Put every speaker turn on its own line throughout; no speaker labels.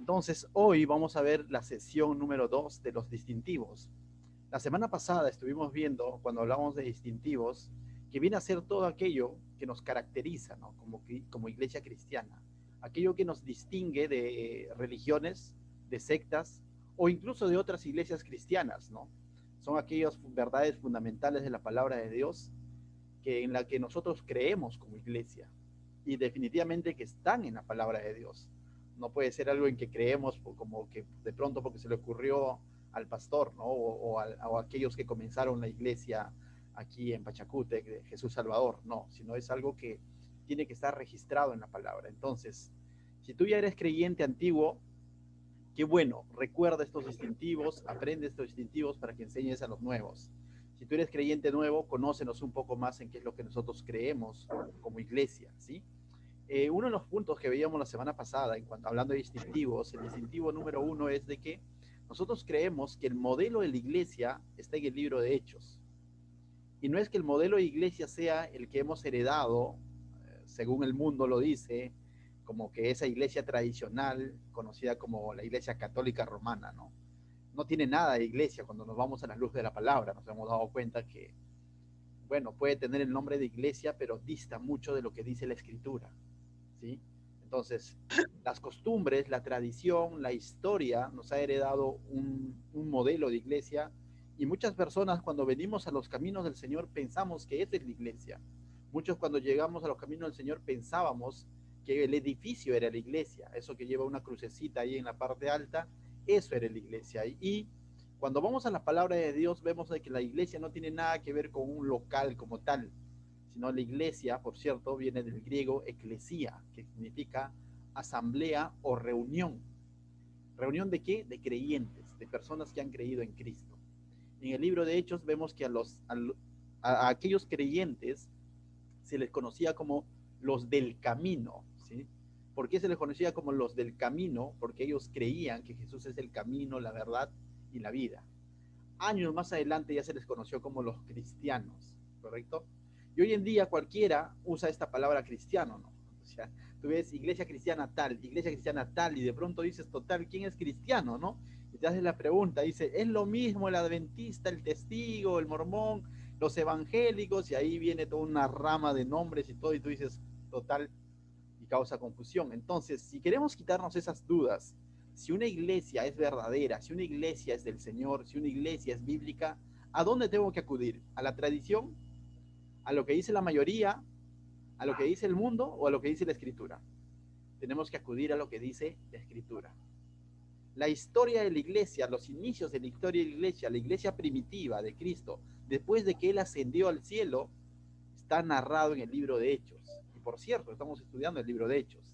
Entonces, hoy vamos a ver la sesión número 2 de los distintivos. La semana pasada estuvimos viendo, cuando hablamos de distintivos, que viene a ser todo aquello que nos caracteriza, ¿no? Como iglesia cristiana. Aquello que nos distingue de religiones, de sectas o incluso de otras iglesias cristianas, ¿no? Son aquellas verdades fundamentales de la palabra de Dios en la que nosotros creemos como iglesia y definitivamente que están en la palabra de Dios. No puede ser algo en que creemos como que de pronto porque se le ocurrió al pastor, ¿no? O a aquellos que comenzaron la iglesia aquí en Pachacútec, de Jesús Salvador, no, sino es algo que tiene que estar registrado en la palabra. Entonces, si tú ya eres creyente antiguo, qué bueno, recuerda estos distintivos, aprende estos distintivos para que enseñes a los nuevos. Si tú eres creyente nuevo, conócenos un poco más en qué es lo que nosotros creemos como iglesia, ¿sí? Uno de los puntos que veíamos la semana pasada, en cuanto hablando de distintivos, el distintivo número uno es de que nosotros creemos que el modelo de la iglesia está en el libro de Hechos. Y no es que el modelo de iglesia sea el que hemos heredado, según el mundo lo dice, como que esa iglesia tradicional, conocida como la iglesia católica romana, ¿no? No tiene nada de iglesia cuando nos vamos a la luz de la palabra. Nos hemos dado cuenta que, bueno, puede tener el nombre de iglesia, pero dista mucho de lo que dice la escritura, ¿sí? Entonces, las costumbres, la tradición, la historia nos ha heredado un modelo de iglesia y muchas personas cuando venimos a los caminos del Señor pensamos que esa es la iglesia. Muchos cuando llegamos a los caminos del Señor pensábamos que el edificio era la iglesia, eso que lleva una crucecita ahí en la parte alta, eso era la iglesia. Y cuando vamos a la palabra de Dios vemos de que la iglesia no tiene nada que ver con un local como tal, sino la iglesia, por cierto, viene del griego eclesía, que significa asamblea o reunión. ¿Reunión de qué? De creyentes, de personas que han creído en Cristo. En el libro de Hechos vemos que a aquellos creyentes se les conocía como los del camino, ¿sí? ¿Por qué se les conocía como los del camino? Porque ellos creían que Jesús es el camino, la verdad y la vida. Años más adelante ya se les conoció como los cristianos, ¿correcto? Y hoy en día cualquiera usa esta palabra cristiano, ¿no? O sea, tú ves iglesia cristiana tal, y de pronto dices, total, ¿quién es cristiano, no? Y te haces la pregunta, dice, ¿es lo mismo el adventista, el testigo, el mormón, los evangélicos? Y ahí viene toda una rama de nombres y todo, y tú dices, total, y causa confusión. Entonces, si queremos quitarnos esas dudas, si una iglesia es verdadera, si una iglesia es del Señor, si una iglesia es bíblica, ¿a dónde tengo que acudir? ¿A la tradición? ¿A lo que dice la mayoría? ¿A lo que dice el mundo o a lo que dice la escritura? Tenemos que acudir a lo que dice la escritura. La historia de la iglesia, los inicios de la historia de la iglesia primitiva de Cristo, después de que Él ascendió al cielo, está narrado en el libro de Hechos. Y por cierto, estamos estudiando el libro de Hechos.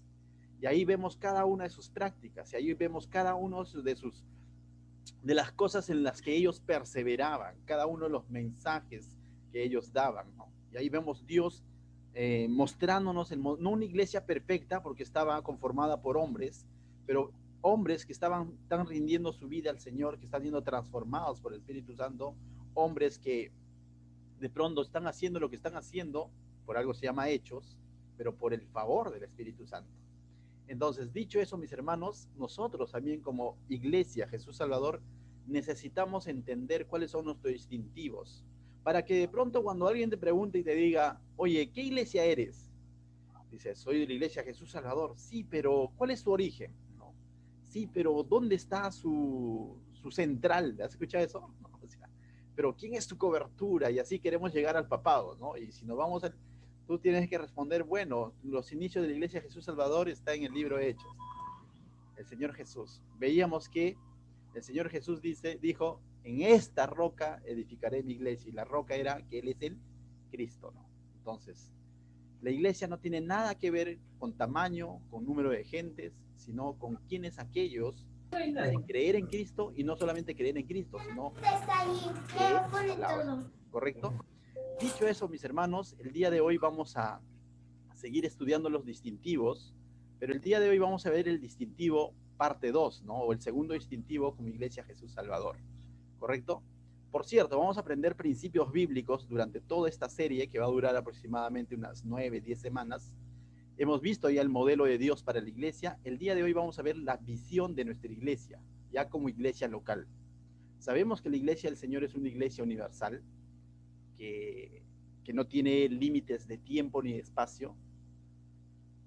Y ahí vemos cada una de sus prácticas, y ahí vemos cada uno de las cosas en las que ellos perseveraban, cada uno de los mensajes que ellos daban, ¿no? Y ahí vemos Dios mostrándonos, no una iglesia perfecta, porque estaba conformada por hombres, pero hombres que están rindiendo su vida al Señor, que están siendo transformados por el Espíritu Santo, hombres que de pronto están haciendo lo que están haciendo, por algo se llama hechos, pero por el favor del Espíritu Santo. Entonces, dicho eso, mis hermanos, nosotros también como Iglesia Jesús Salvador necesitamos entender cuáles son nuestros distintivos, para que de pronto cuando alguien te pregunte y te diga, oye, ¿qué iglesia eres? Dices, soy de la Iglesia Jesús Salvador. Sí, pero ¿cuál es su origen? ¿No? Sí, pero ¿dónde está su central? ¿Has escuchado eso? No, o sea, pero ¿quién es su cobertura? Y así queremos llegar al papado, ¿no? Y si nos vamos a, tú tienes que responder, bueno, los inicios de la Iglesia Jesús Salvador está en el libro de Hechos. El Señor Jesús. Veíamos que el Señor Jesús dijo, en esta roca edificaré mi iglesia. Y la roca era que Él es el Cristo, ¿no? Entonces, la iglesia no tiene nada que ver con tamaño, con número de gentes, sino con quiénes aquellos que dicen creer en Cristo y no solamente creer en Cristo, sino creer en su palabra. ¿Correcto? Dicho eso, mis hermanos, el día de hoy vamos a seguir estudiando los distintivos, pero el día de hoy vamos a ver el distintivo parte 2, ¿no? O el segundo distintivo como Iglesia Jesús Salvador. ¿Correcto? Por cierto, vamos a aprender principios bíblicos durante toda esta serie que va a durar aproximadamente unas 9, 10 semanas. Hemos visto ya el modelo de Dios para la iglesia. El día de hoy vamos a ver la visión de nuestra iglesia, ya como iglesia local. Sabemos que la iglesia del Señor es una iglesia universal, que, que no tiene límites de tiempo ni de espacio.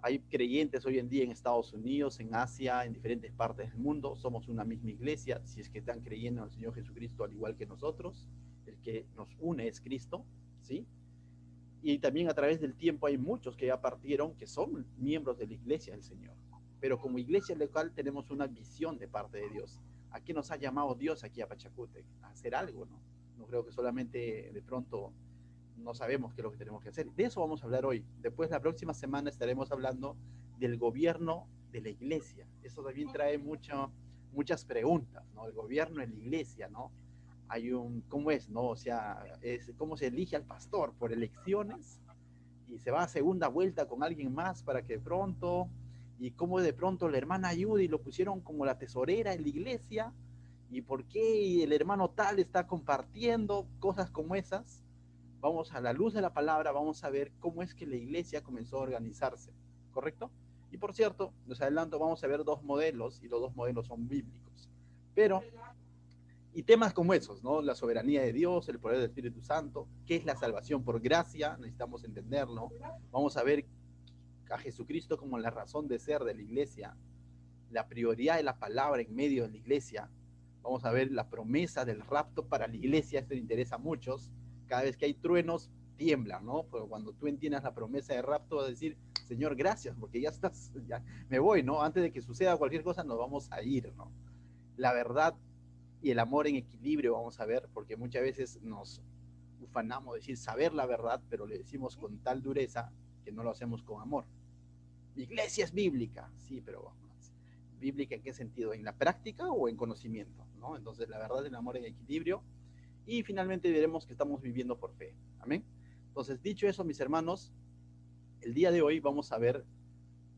Hay creyentes hoy en día en Estados Unidos, en Asia, en diferentes partes del mundo. Somos una misma iglesia, si es que están creyendo en el Señor Jesucristo al igual que nosotros. El que nos une es Cristo, ¿sí? Y también a través del tiempo hay muchos que ya partieron, que son miembros de la iglesia del Señor. Pero como iglesia local tenemos una visión de parte de Dios. ¿A qué nos ha llamado Dios aquí a Pachacútec? A hacer algo, ¿no? No creo que solamente de pronto no sabemos qué es lo que tenemos que hacer. De eso vamos a hablar hoy. Después, la próxima semana estaremos hablando del gobierno de la iglesia. Eso también trae muchas preguntas, ¿no? El gobierno de la iglesia, ¿no? Hay ¿cómo es, no? O sea, cómo se elige al pastor por elecciones y se va a segunda vuelta con alguien más para que de pronto, y cómo de pronto la hermana Judy lo pusieron como la tesorera en la iglesia, y por qué el hermano tal está compartiendo cosas como esas. Vamos a la luz de la palabra, vamos a ver cómo es que la iglesia comenzó a organizarse, ¿correcto? Y por cierto, les adelanto, vamos a ver dos modelos, y los dos modelos son bíblicos. Pero y temas como esos, ¿no? La soberanía de Dios, el poder del Espíritu Santo, qué es la salvación por gracia, necesitamos entenderlo. Vamos a ver a Jesucristo como la razón de ser de la iglesia, la prioridad de la palabra en medio de la iglesia. Vamos a ver la promesa del rapto para la iglesia, esto le interesa a muchos. Cada vez que hay truenos, tiemblan, ¿no? Pero cuando tú entiendas la promesa de rapto, vas a decir, Señor, gracias, porque ya estás, ya me voy, ¿no? Antes de que suceda cualquier cosa, nos vamos a ir, ¿no? La verdad y el amor en equilibrio, vamos a ver, porque muchas veces nos ufanamos de decir saber la verdad, pero le decimos con tal dureza que no lo hacemos con amor. Iglesia es bíblica, sí, pero ¿bíblica en qué sentido? ¿En la práctica o en conocimiento? ¿No? Entonces, la verdad, el amor en equilibrio. Y finalmente veremos que estamos viviendo por fe. Amén. Entonces, dicho eso, mis hermanos, el día de hoy vamos a ver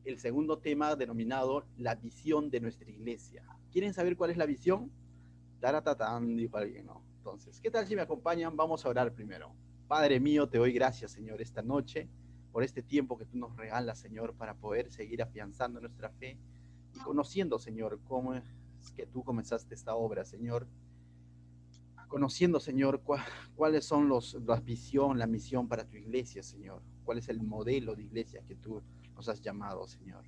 el segundo tema denominado la visión de nuestra iglesia. ¿Quieren saber cuál es la visión? Taratatán, dijo alguien, ¿no? Entonces, ¿qué tal si me acompañan? Vamos a orar primero. Padre mío, te doy gracias, Señor, esta noche, por este tiempo que tú nos regalas, Señor, para poder seguir afianzando nuestra fe y conociendo, Señor, cómo es que tú comenzaste esta obra, Señor. Conociendo, Señor, cuáles son la visión, la misión para tu iglesia, Señor. Cuál es el modelo de iglesia que tú nos has llamado, Señor.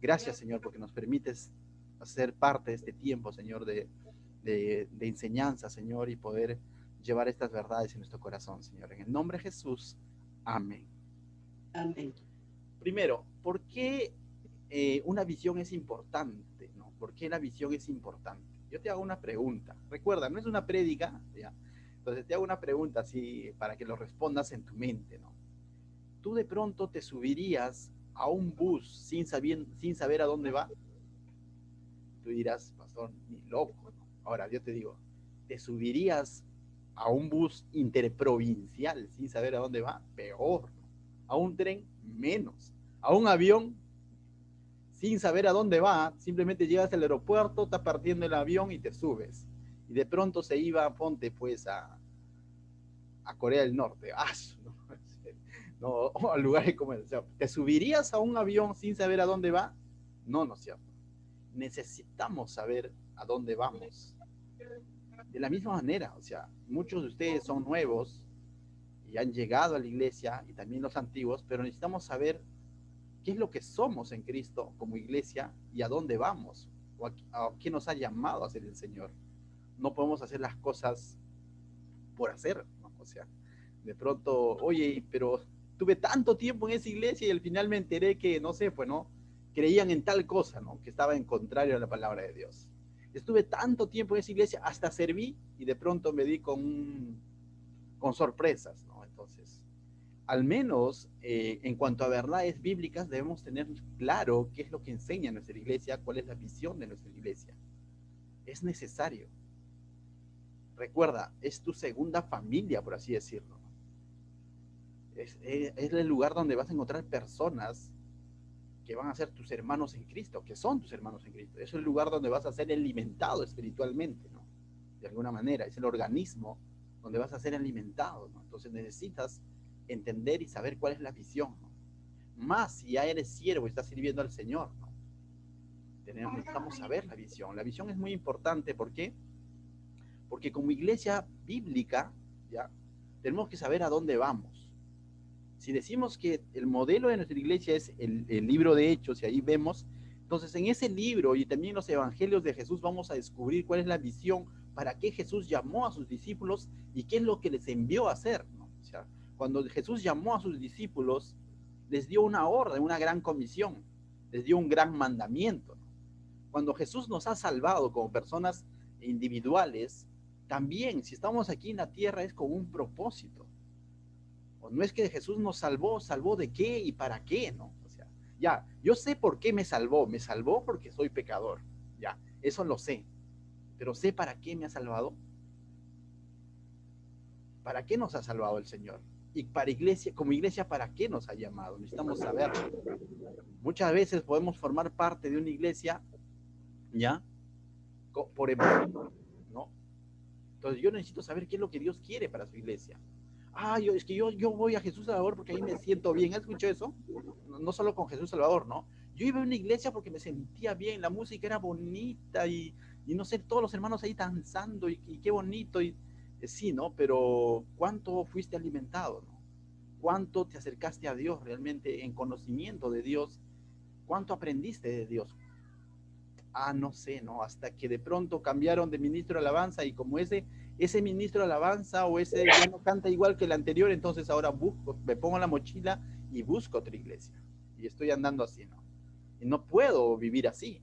Gracias, Señor, porque nos permites hacer parte de este tiempo, Señor, de enseñanza, Señor, y poder llevar estas verdades en nuestro corazón, Señor. En el nombre de Jesús, amén.
Amén.
Primero, ¿por qué una visión es importante? ¿No? ¿Por qué la visión es importante? Yo te hago una pregunta. Recuerda, no es una prédica, ¿ya? Entonces te hago una pregunta así para que lo respondas en tu mente, ¿no? ¿Tú de pronto te subirías a un bus sin saber a dónde va? Tú dirás, pastor, ni loco, ¿no? Ahora, yo te digo, ¿te subirías a un bus interprovincial sin saber a dónde va? Peor, ¿no? A un tren, menos. A un avión, sin saber a dónde va, simplemente llegas al aeropuerto, está partiendo el avión y te subes. Y de pronto se iba, ponte pues a Corea del Norte, ¿no? No, o a lugares como el, o sea, ¿te subirías a un avión sin saber a dónde va? No, no es cierto. Necesitamos saber a dónde vamos. De la misma manera, o sea, muchos de ustedes son nuevos y han llegado a la iglesia, y también los antiguos, pero necesitamos saber qué es lo que somos en Cristo como iglesia y a dónde vamos, o a qué nos ha llamado a hacer el Señor. No podemos hacer las cosas por hacer, ¿no? O sea, de pronto, oye, pero tuve tanto tiempo en esa iglesia y al final me enteré que, no sé, pues, ¿no? Creían en tal cosa, ¿no? Que estaba en contrario a la palabra de Dios. Estuve tanto tiempo en esa iglesia, hasta serví y de pronto me di con sorpresas, ¿no? Entonces, al menos en cuanto a verdades bíblicas, debemos tener claro qué es lo que enseña nuestra iglesia, cuál es la visión de nuestra iglesia. Es necesario. Recuerda, es tu segunda familia, por así decirlo. Es el lugar donde vas a encontrar personas que van a ser tus hermanos en Cristo, que son tus hermanos en Cristo. Es el lugar donde vas a ser alimentado espiritualmente, ¿no? De alguna manera, es el organismo donde vas a ser alimentado, ¿no? Entonces necesitas entender y saber cuál es la visión, ¿no? más si ya eres siervo y estás sirviendo al Señor, ¿no? Necesitamos saber la visión. La visión es muy importante. ¿Por qué? Porque como iglesia bíblica, ¿ya? Tenemos que saber a dónde vamos. Si decimos que el modelo de nuestra iglesia es el libro de Hechos, y ahí vemos, entonces en ese libro y también los evangelios de Jesús vamos a descubrir cuál es la visión, para qué Jesús llamó a sus discípulos y qué es lo que les envió a hacer, ¿no? O sea, cuando Jesús llamó a sus discípulos, les dio una orden, una gran comisión, les dio un gran mandamiento, ¿no? Cuando Jesús nos ha salvado como personas individuales, también si estamos aquí en la tierra es con un propósito. O no es que Jesús nos salvó, ¿salvó de qué y para qué? ¿No? O sea, ya, yo sé por qué me salvó porque soy pecador, ya, eso lo sé, pero sé para qué me ha salvado. ¿Para qué nos ha salvado el Señor? Y para iglesia, como iglesia, ¿para qué nos ha llamado? Necesitamos saberlo. Muchas veces podemos formar parte de una iglesia, ¿ya? Por emoción, ¿no? Entonces yo necesito saber qué es lo que Dios quiere para su iglesia. Es que yo voy a Jesús Salvador porque ahí me siento bien. ¿Has escuchado eso? No solo con Jesús Salvador, ¿no? Yo iba a una iglesia porque me sentía bien, la música era bonita y no sé, todos los hermanos ahí danzando y qué bonito. Sí, ¿no? Pero ¿cuánto fuiste alimentado, ¿no? ¿Cuánto te acercaste a Dios realmente en conocimiento de Dios? ¿Cuánto aprendiste de Dios? No sé, ¿no? Hasta que de pronto cambiaron de ministro de alabanza y como ese ministro de alabanza o ese ya no canta igual que el anterior, entonces ahora busco, me pongo la mochila y busco otra iglesia. Y estoy andando así, ¿no? Y no puedo vivir así.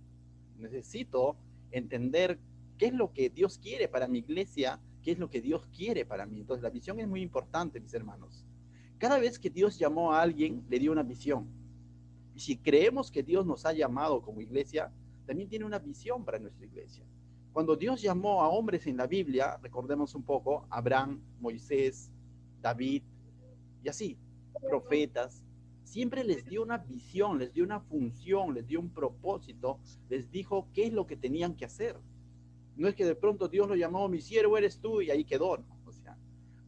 Necesito entender qué es lo que Dios quiere para mi iglesia, qué es lo que Dios quiere para mí. Entonces la visión es muy importante, mis hermanos. Cada vez que Dios llamó a alguien, le dio una visión. Y si creemos que Dios nos ha llamado como iglesia, también tiene una visión para nuestra iglesia. Cuando Dios llamó a hombres en la Biblia, recordemos un poco, Abraham, Moisés, David, y así, profetas, siempre les dio una visión, les dio una función, les dio un propósito, les dijo qué es lo que tenían que hacer. No es que de pronto Dios lo llamó, mi siervo eres tú, y ahí quedó, ¿no? O sea,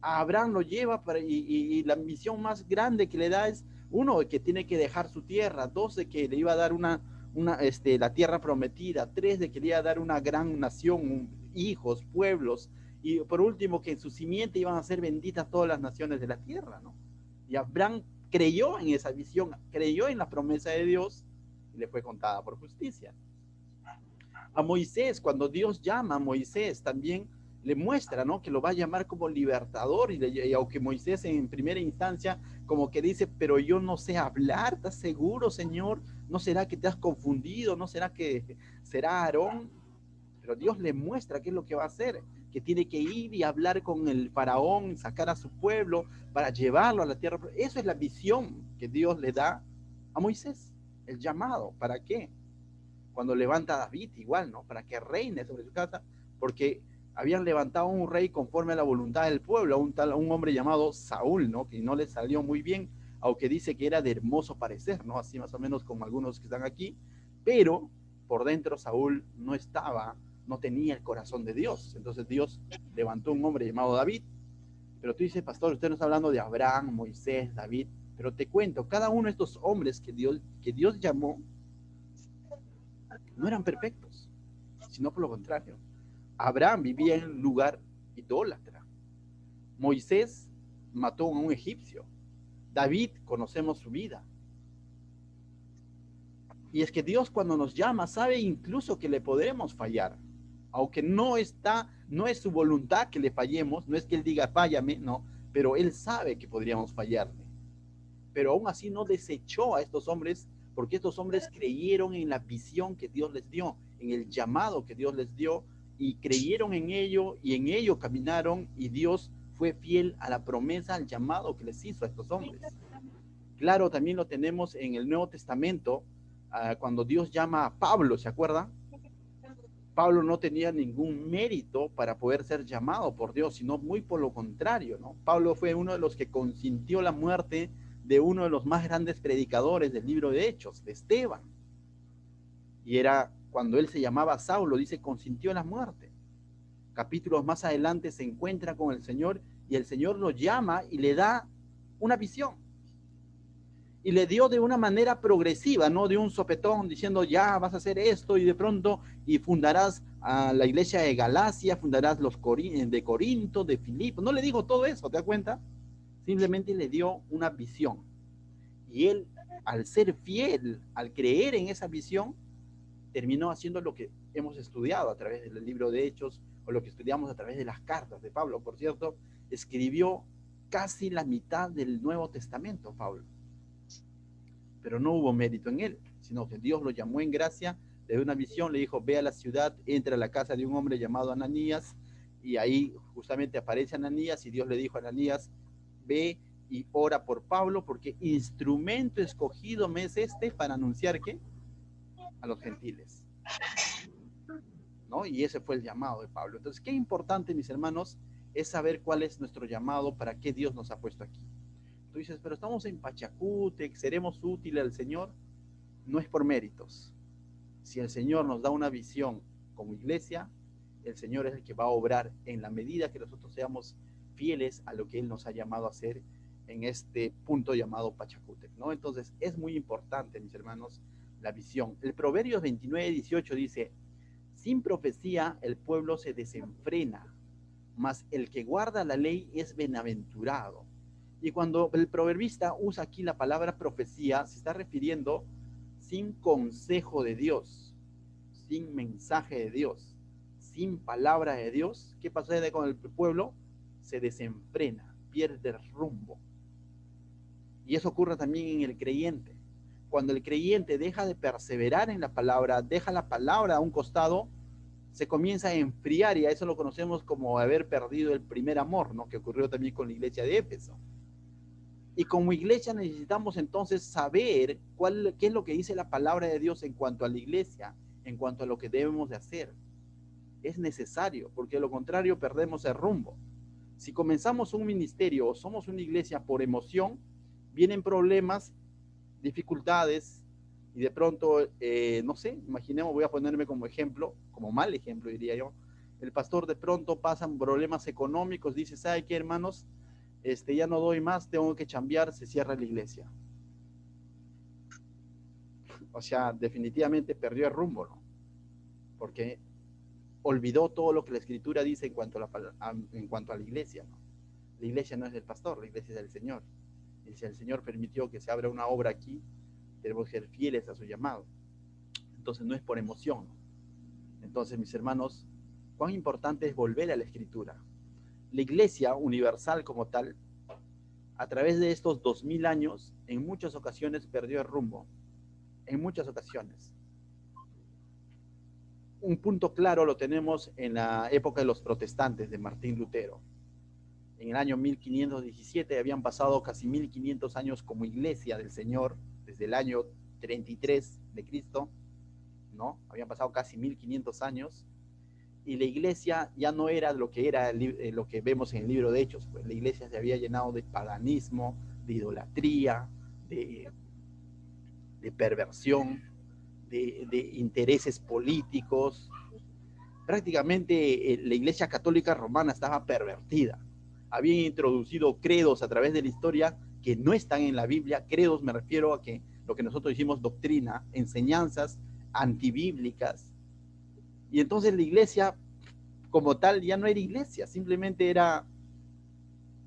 a Abraham lo lleva y la misión más grande que le da es, uno, que tiene que dejar su tierra; dos, de que le iba a dar la tierra prometida; tres, de que le iba a dar una gran nación, hijos, pueblos; y por último, que en su simiente iban a ser benditas todas las naciones de la tierra, ¿no? Y Abraham creyó en esa visión, creyó en la promesa de Dios y le fue contada por justicia. A Moisés, cuando Dios llama a Moisés, también le muestra, ¿no?, que lo va a llamar como libertador, y aunque Moisés en primera instancia como que dice, pero yo no sé hablar, ¿estás seguro, Señor? ¿No será que te has confundido? ¿No será que será Aarón? Pero Dios le muestra qué es lo que va a hacer, que tiene que ir y hablar con el faraón, sacar a su pueblo para llevarlo a la tierra. Eso es la visión que Dios le da a Moisés, el llamado. ¿Para qué? Cuando levanta a David, igual, ¿no? Para que reine sobre su casa, porque habían levantado un rey conforme a la voluntad del pueblo, un hombre llamado Saúl, ¿no? Que no le salió muy bien, aunque dice que era de hermoso parecer, ¿no? Así más o menos como algunos que están aquí, pero por dentro Saúl no tenía el corazón de Dios. Entonces Dios levantó un hombre llamado David. Pero tú dices, pastor, usted no está hablando de Abraham, Moisés, David, pero te cuento, cada uno de estos hombres que Dios llamó, no eran perfectos, sino por lo contrario. Abraham vivía en un lugar idólatra. Moisés mató a un egipcio. David, conocemos su vida. Y es que Dios, cuando nos llama, sabe incluso que le podremos fallar. Aunque no es su voluntad que le fallemos, no es que Él diga fállame, no, pero Él sabe que podríamos fallarle. Pero aún así no desechó a estos hombres, porque estos hombres creyeron en la visión que Dios les dio, en el llamado que Dios les dio, y creyeron en ello, y en ello caminaron, y Dios fue fiel a la promesa, al llamado que les hizo a estos hombres. Claro, también lo tenemos en el Nuevo Testamento, cuando Dios llama a Pablo, ¿se acuerdan? Pablo no tenía ningún mérito para poder ser llamado por Dios, sino muy por lo contrario, ¿no? Pablo fue uno de los que consintió la muerte de uno de los más grandes predicadores del libro de Hechos, de Esteban. Y era cuando él se llamaba Saulo, dice, consintió la muerte. Capítulos más adelante se encuentra con el Señor y el Señor lo llama y le da una visión. y le dio de una manera progresiva, no de un sopetón diciendo ya vas a hacer esto y de pronto y fundarás a la iglesia de Galacia, fundarás los de Corinto, de Filipo. No le dijo todo eso, ¿te das cuenta? Simplemente le dio una visión. Y él, al ser fiel, al creer en esa visión, terminó haciendo lo que hemos estudiado a través del libro de Hechos o lo que estudiamos a través de las cartas de Pablo. Por cierto, escribió casi la mitad del Nuevo Testamento, Pablo. Pero no hubo mérito en él, sino que Dios lo llamó en gracia, le dio una visión, le dijo, ve a la ciudad, entra a la casa de un hombre llamado Ananías, y ahí justamente aparece Ananías, y Dios le dijo a Ananías, ve y ora por Pablo, porque instrumento escogido me es este para anunciar que a los gentiles, ¿no? Y ese fue el llamado de Pablo. Entonces, qué importante, mis hermanos, es saber cuál es nuestro llamado, para qué Dios nos ha puesto aquí. Tú dices, pero estamos en Pachacútec, ¿seremos útiles al Señor? No es por méritos. Si el Señor nos da una visión como iglesia, el Señor es el que va a obrar en la medida que nosotros seamos fieles a lo que Él nos ha llamado a hacer en este punto llamado Pachacútec, ¿no? Entonces, es muy importante, mis hermanos, la visión. El Proverbios 29:18 dice, sin profecía el pueblo se desenfrena, mas el que guarda la ley es bienaventurado. Y cuando el proverbista usa aquí la palabra profecía, se está refiriendo sin consejo de Dios, sin mensaje de Dios, sin palabra de Dios. ¿Qué pasa con el pueblo? Se desenfrena, pierde el rumbo. Y eso ocurre también en el creyente. Cuando el creyente deja de perseverar en la palabra, deja la palabra a un costado, se comienza a enfriar, y a eso lo conocemos como haber perdido el primer amor, ¿no? Que ocurrió también con la iglesia de Éfeso. Y como iglesia necesitamos entonces saber qué es lo que dice la palabra de Dios en cuanto a la iglesia, en cuanto a lo que debemos de hacer. Es necesario, porque de lo contrario perdemos el rumbo. Si comenzamos un ministerio o somos una iglesia por emoción, vienen problemas, dificultades, y de pronto, no sé, imaginemos, voy a ponerme como ejemplo, como mal ejemplo diría yo, el pastor de pronto pasan problemas económicos, dice, ¿sabe qué, hermanos? Ya no doy más, tengo que chambear, se cierra la iglesia. O sea, definitivamente perdió el rumbo, ¿no? Porque olvidó todo lo que la escritura dice en cuanto a la iglesia, ¿no? La iglesia no es del pastor, la iglesia es del Señor. Y si el Señor permitió que se abra una obra aquí, tenemos que ser fieles a su llamado. Entonces no es por emoción. Entonces, mis hermanos, cuán importante es volver a la escritura. La iglesia universal como tal, a través de estos 2000 años, en muchas ocasiones perdió el rumbo. En muchas ocasiones. Un punto claro lo tenemos en la época de los protestantes, de Martín Lutero. En el año 1517 habían pasado casi 1500 años como iglesia del Señor, desde el año 33 de Cristo, ¿no? Habían pasado casi 1500 años, y la iglesia ya no era lo que era lo que vemos en el libro de Hechos, pues la iglesia se había llenado de paganismo, de idolatría, de perversión, de intereses políticos. Prácticamente la iglesia católica romana estaba pervertida. Habían introducido credos a través de la historia que no están en la Biblia. Credos me refiero a que lo que nosotros decimos doctrina, enseñanzas antibíblicas. Y entonces la iglesia como tal ya no era iglesia, simplemente era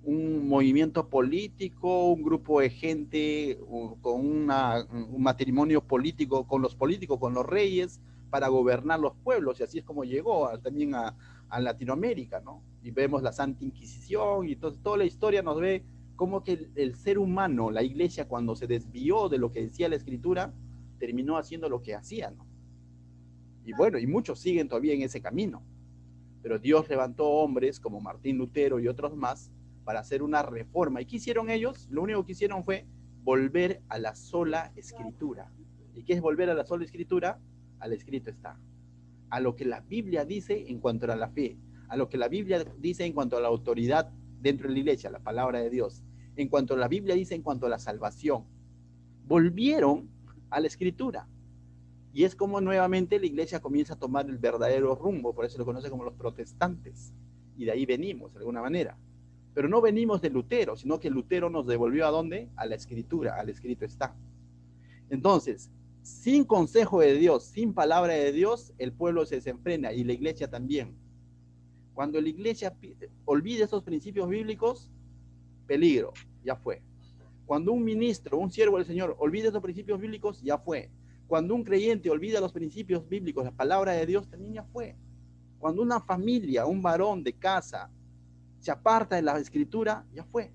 un movimiento político, un grupo de gente con un matrimonio político con los políticos, con los reyes, para gobernar los pueblos, y así es como llegó también a Latinoamérica, ¿no? Y vemos la Santa Inquisición, y entonces toda la historia nos ve como que el ser humano, la iglesia, cuando se desvió de lo que decía la escritura, terminó haciendo lo que hacía, ¿no? Y bueno, y muchos siguen todavía en ese camino, pero Dios levantó hombres como Martín Lutero y otros más para hacer una reforma. ¿Y qué hicieron ellos? Lo único que hicieron fue volver a la sola escritura. ¿Y qué es volver a la sola escritura? Al escrito está. A lo que la Biblia dice en cuanto a la fe, a lo que la Biblia dice en cuanto a la autoridad dentro de la iglesia, la palabra de Dios, en cuanto a la Biblia dice en cuanto a la salvación. Volvieron a la escritura. Y es como nuevamente la iglesia comienza a tomar el verdadero rumbo, por eso lo conoce como los protestantes. Y de ahí venimos, de alguna manera. Pero no venimos de Lutero, sino que Lutero nos devolvió ¿a dónde? A la escritura, al escrito está. Entonces, sin consejo de Dios, sin palabra de Dios, el pueblo se desenfrena y la iglesia también. Cuando la iglesia olvide esos principios bíblicos, peligro, ya fue. Cuando un ministro, un siervo del Señor, olvide esos principios bíblicos, ya fue. Cuando un creyente olvida los principios bíblicos, la palabra de Dios, también ya fue. Cuando una familia, un varón de casa, se aparta de la escritura, ya fue.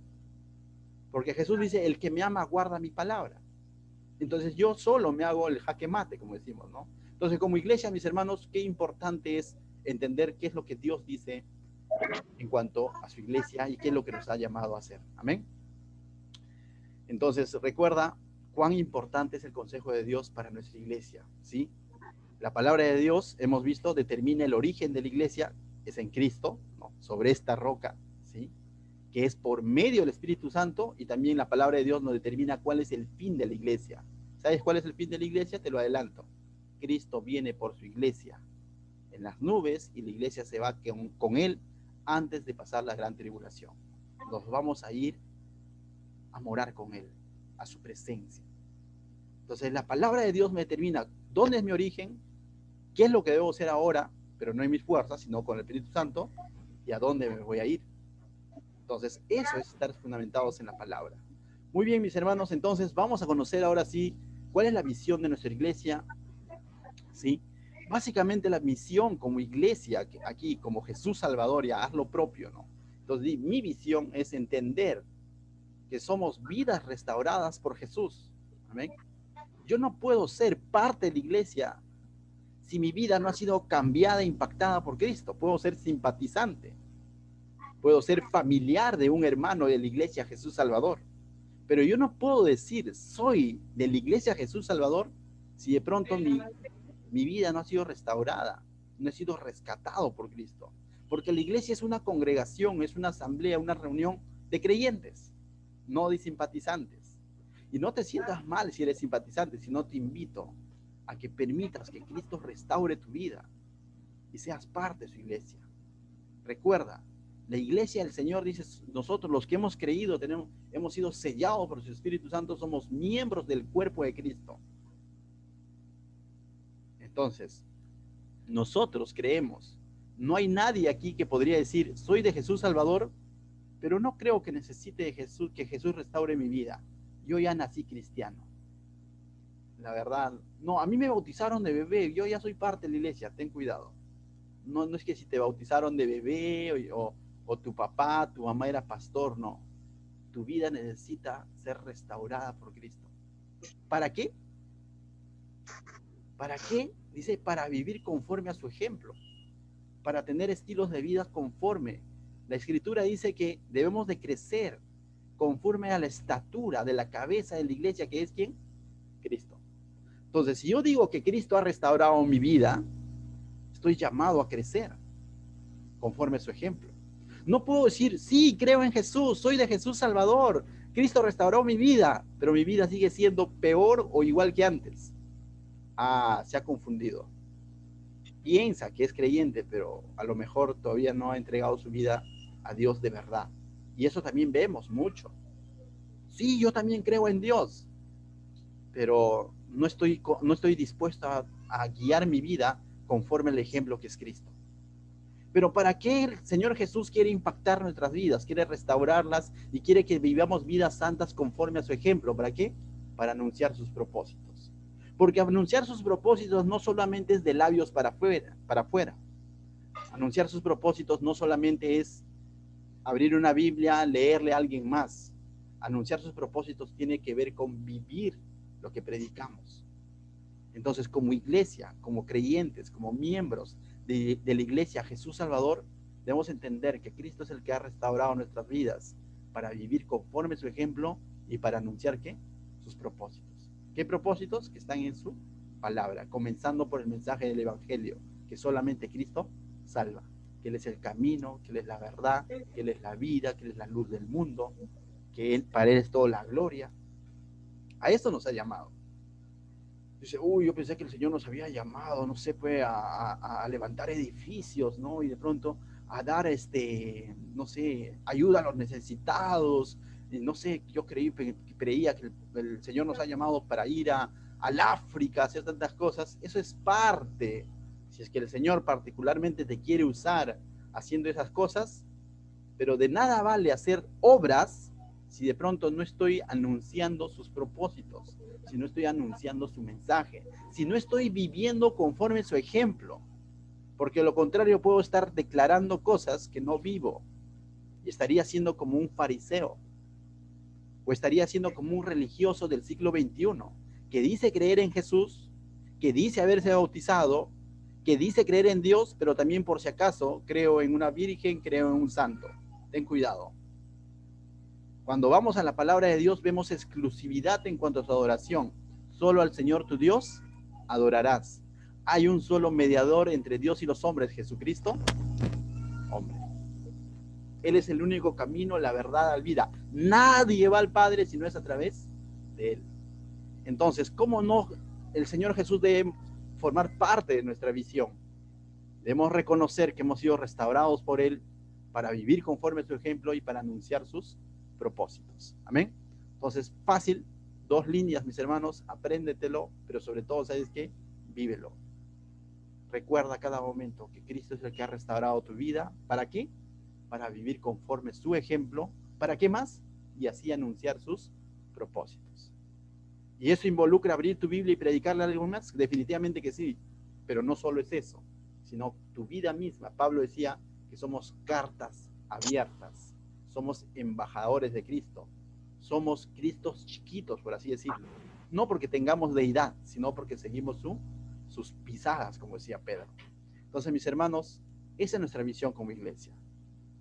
Porque Jesús dice, el que me ama guarda mi palabra. Entonces yo solo me hago el jaque mate, como decimos, ¿no? Entonces como iglesia, mis hermanos, qué importante es entender qué es lo que Dios dice en cuanto a su iglesia y qué es lo que nos ha llamado a hacer. Amén. Entonces recuerda cuán importante es el consejo de Dios para nuestra iglesia, ¿sí? La palabra de Dios, hemos visto, determina el origen de la iglesia, es en Cristo, ¿no? Sobre esta roca, ¿sí? Que es por medio del Espíritu Santo, y también la palabra de Dios nos determina cuál es el fin de la iglesia. ¿Sabes cuál es el fin de la iglesia? Te lo adelanto. Cristo viene por su iglesia en las nubes y la iglesia se va con él antes de pasar la gran tribulación. Nos vamos a ir a morar con él, a su presencia. Entonces la palabra de Dios me determina dónde es mi origen, qué es lo que debo hacer ahora, pero no en mis fuerzas, sino con el Espíritu Santo, y a dónde me voy a ir. Entonces, eso es estar fundamentados en la palabra. Muy bien, mis hermanos, entonces vamos a conocer ahora sí cuál es la visión de nuestra iglesia, ¿sí? Básicamente la misión como iglesia, aquí como Jesús Salvador, ya haz lo propio, ¿no? Entonces, mi visión es entender que somos vidas restauradas por Jesús. ¿Amén? Yo no puedo ser parte de la iglesia si mi vida no ha sido cambiada e impactada por Cristo. Puedo ser simpatizante, puedo ser familiar de un hermano de la iglesia Jesús Salvador, pero yo no puedo decir soy de la iglesia Jesús Salvador si de pronto mi vida no ha sido restaurada, no he sido rescatado por Cristo. Porque la iglesia es una congregación, es una asamblea, una reunión de creyentes, no de simpatizantes. Y no te sientas mal si eres simpatizante, sino te invito a que permitas que Cristo restaure tu vida y seas parte de su iglesia. Recuerda, la iglesia del Señor dice, nosotros los que hemos creído, hemos sido sellados por su Espíritu Santo, somos miembros del cuerpo de Cristo. Entonces, nosotros creemos. No hay nadie aquí que podría decir, soy de Jesús Salvador, pero no creo que necesite de Jesús, que Jesús restaure mi vida. Yo ya nací cristiano. La verdad, no, a mí me bautizaron de bebé, yo ya soy parte de la iglesia, ten cuidado. No, no es que si te bautizaron de bebé o tu papá, tu mamá era pastor, no. Tu vida necesita ser restaurada por Cristo. ¿Para qué? ¿Para qué? Dice, para vivir conforme a su ejemplo, para tener estilos de vida conforme. La Escritura dice que debemos de crecer conforme a la estatura de la cabeza de la iglesia, que es ¿quién? Cristo. Entonces, si yo digo que Cristo ha restaurado mi vida, estoy llamado a crecer conforme a su ejemplo. No puedo decir, sí, creo en Jesús, soy de Jesús Salvador, Cristo restauró mi vida, pero mi vida sigue siendo peor o igual que antes. Ah, se ha confundido. Piensa que es creyente, pero a lo mejor todavía no ha entregado su vida a Dios de verdad. Y eso también vemos mucho. Sí, yo también creo en Dios, pero no estoy dispuesto a guiar mi vida conforme al ejemplo que es Cristo. Pero ¿para qué el Señor Jesús quiere impactar nuestras vidas? Quiere restaurarlas y quiere que vivamos vidas santas conforme a su ejemplo. ¿Para qué? Para anunciar sus propósitos. Porque anunciar sus propósitos no solamente es de labios para afuera. Anunciar sus propósitos no solamente es abrir una Biblia, leerle a alguien más. Anunciar sus propósitos tiene que ver con vivir lo que predicamos. Entonces, como iglesia, como creyentes, como miembros de la iglesia Jesús Salvador, debemos entender que Cristo es el que ha restaurado nuestras vidas para vivir conforme a su ejemplo y para anunciar ¿qué? Sus propósitos. ¿Qué propósitos? Que están en su palabra, comenzando por el mensaje del Evangelio, que solamente Cristo salva, que Él es el camino, que Él es la verdad, que Él es la vida, que Él es la luz del mundo, que para Él es toda la gloria. A eso nos ha llamado. Dice, uy, yo pensé que el Señor nos había llamado, no sé, pues, a levantar edificios, ¿no? Y de pronto a dar, no sé, ayuda a los necesitados. No sé, yo creía que el Señor nos ha llamado para ir al África, hacer tantas cosas. Eso es parte. Si es que el Señor particularmente te quiere usar haciendo esas cosas, pero de nada vale hacer obras si de pronto no estoy anunciando sus propósitos, si no estoy anunciando su mensaje, si no estoy viviendo conforme su ejemplo, porque lo contrario puedo estar declarando cosas que no vivo y estaría siendo como un fariseo o estaría siendo como un religioso del siglo XXI que dice creer en Jesús, que dice haberse bautizado, que dice creer en Dios, pero también por si acaso creo en una virgen, creo en un santo. Ten cuidado. Cuando vamos a la palabra de Dios vemos exclusividad en cuanto a su adoración. Solo al Señor tu Dios adorarás. Hay un solo mediador entre Dios y los hombres, Jesucristo, hombre. Él es el único camino, la verdad, la vida. Nadie va al Padre si no es a través de Él. Entonces, ¿cómo no el Señor Jesús debe formar parte de nuestra visión? Debemos reconocer que hemos sido restaurados por Él para vivir conforme a su ejemplo y para anunciar sus propósitos. Amén. Entonces, fácil, 2 líneas, mis hermanos, apréndetelo, pero sobre todo, ¿sabes qué? Vívelo. Recuerda cada momento que Cristo es el que ha restaurado tu vida. ¿Para qué? Para vivir conforme su ejemplo. ¿Para qué más? Y así anunciar sus propósitos. ¿Y eso involucra abrir tu Biblia y predicarle a alguien más? Definitivamente que sí, pero no solo es eso, sino tu vida misma. Pablo decía que somos cartas abiertas, somos embajadores de Cristo, somos Cristos chiquitos, por así decirlo. No porque tengamos deidad, sino porque seguimos sus pisadas, como decía Pedro. Entonces, mis hermanos, esa es nuestra visión como iglesia.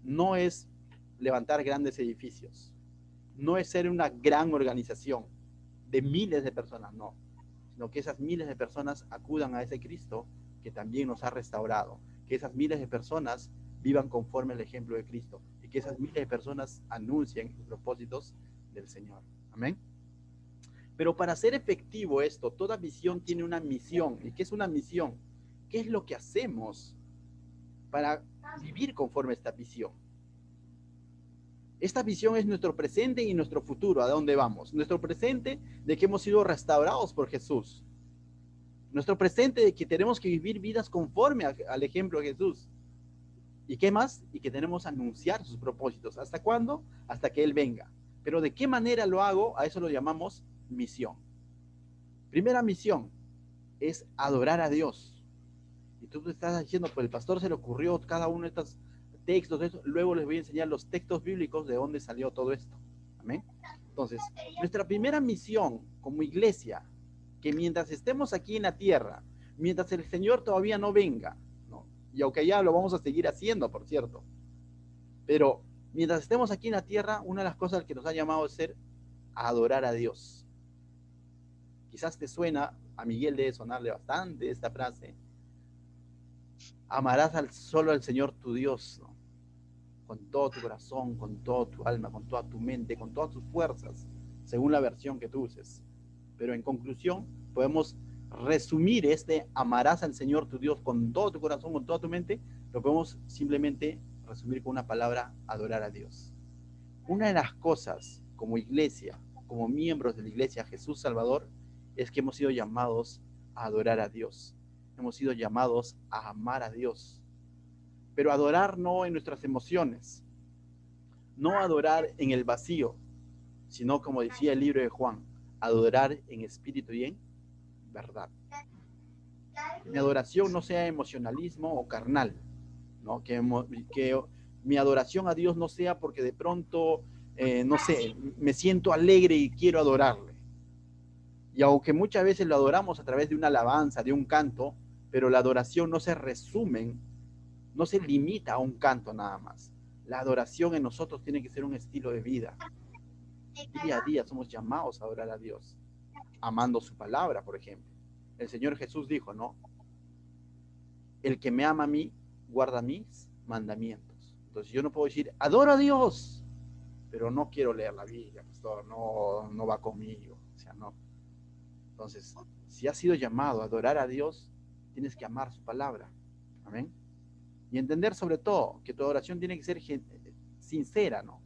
No es levantar grandes edificios, no es ser una gran organización de miles de personas, no, sino que esas miles de personas acudan a ese Cristo que también nos ha restaurado, que esas miles de personas vivan conforme al ejemplo de Cristo y que esas miles de personas anuncien los propósitos del Señor. Amén. Pero para ser efectivo esto, toda visión tiene una misión. ¿Y qué es una misión? ¿Qué es lo que hacemos para vivir conforme a esta visión? Esta visión es nuestro presente y nuestro futuro, ¿a dónde vamos? Nuestro presente de que hemos sido restaurados por Jesús. Nuestro presente de que tenemos que vivir vidas conforme al ejemplo de Jesús. ¿Y qué más? Y que tenemos que anunciar sus propósitos. ¿Hasta cuándo? Hasta que Él venga. Pero ¿de qué manera lo hago? A eso lo llamamos misión. Primera misión es adorar a Dios. Y tú te estás diciendo, pues el pastor se le ocurrió cada uno de estos textos, luego les voy a enseñar los textos bíblicos de dónde salió todo esto. Amén. Entonces, nuestra primera misión como iglesia, que mientras estemos aquí en la tierra, mientras el Señor todavía no venga, ¿no? Y aunque ya lo vamos a seguir haciendo, por cierto, pero mientras estemos aquí en la tierra, una de las cosas que nos ha llamado es ser a adorar a Dios. Quizás te suena, a Miguel debe sonarle bastante esta frase, amarás solo al Señor tu Dios, ¿no? Con todo tu corazón, con todo tu alma, con toda tu mente, con todas tus fuerzas, según la versión que tú uses. Pero en conclusión, podemos resumir amarás al Señor tu Dios con todo tu corazón, con toda tu mente, lo podemos simplemente resumir con una palabra, adorar a Dios. Una de las cosas como iglesia, como miembros de la iglesia Jesús Salvador, es que hemos sido llamados a adorar a Dios. Hemos sido llamados a amar a Dios. Pero adorar no en nuestras emociones, no adorar en el vacío, sino como decía el libro de Juan, adorar en espíritu y en verdad. Mi adoración no sea emocionalismo o carnal, ¿no? Que mi adoración a Dios no sea porque de pronto, no sé, me siento alegre y quiero adorarle. Y aunque muchas veces lo adoramos a través de una alabanza, de un canto, pero la adoración no se resume, no se limita a un canto nada más. La adoración en nosotros tiene que ser un estilo de vida. Día a día somos llamados a adorar a Dios, amando su palabra, por ejemplo. El Señor Jesús dijo, ¿no? El que me ama a mí, guarda mis mandamientos. Entonces yo no puedo decir, adoro a Dios, pero no quiero leer la Biblia, pastor, no va conmigo. O sea, no. Entonces, si has sido llamado a adorar a Dios, tienes que amar su palabra. Amén. Y entender sobre todo que tu adoración tiene que ser sincera, ¿no?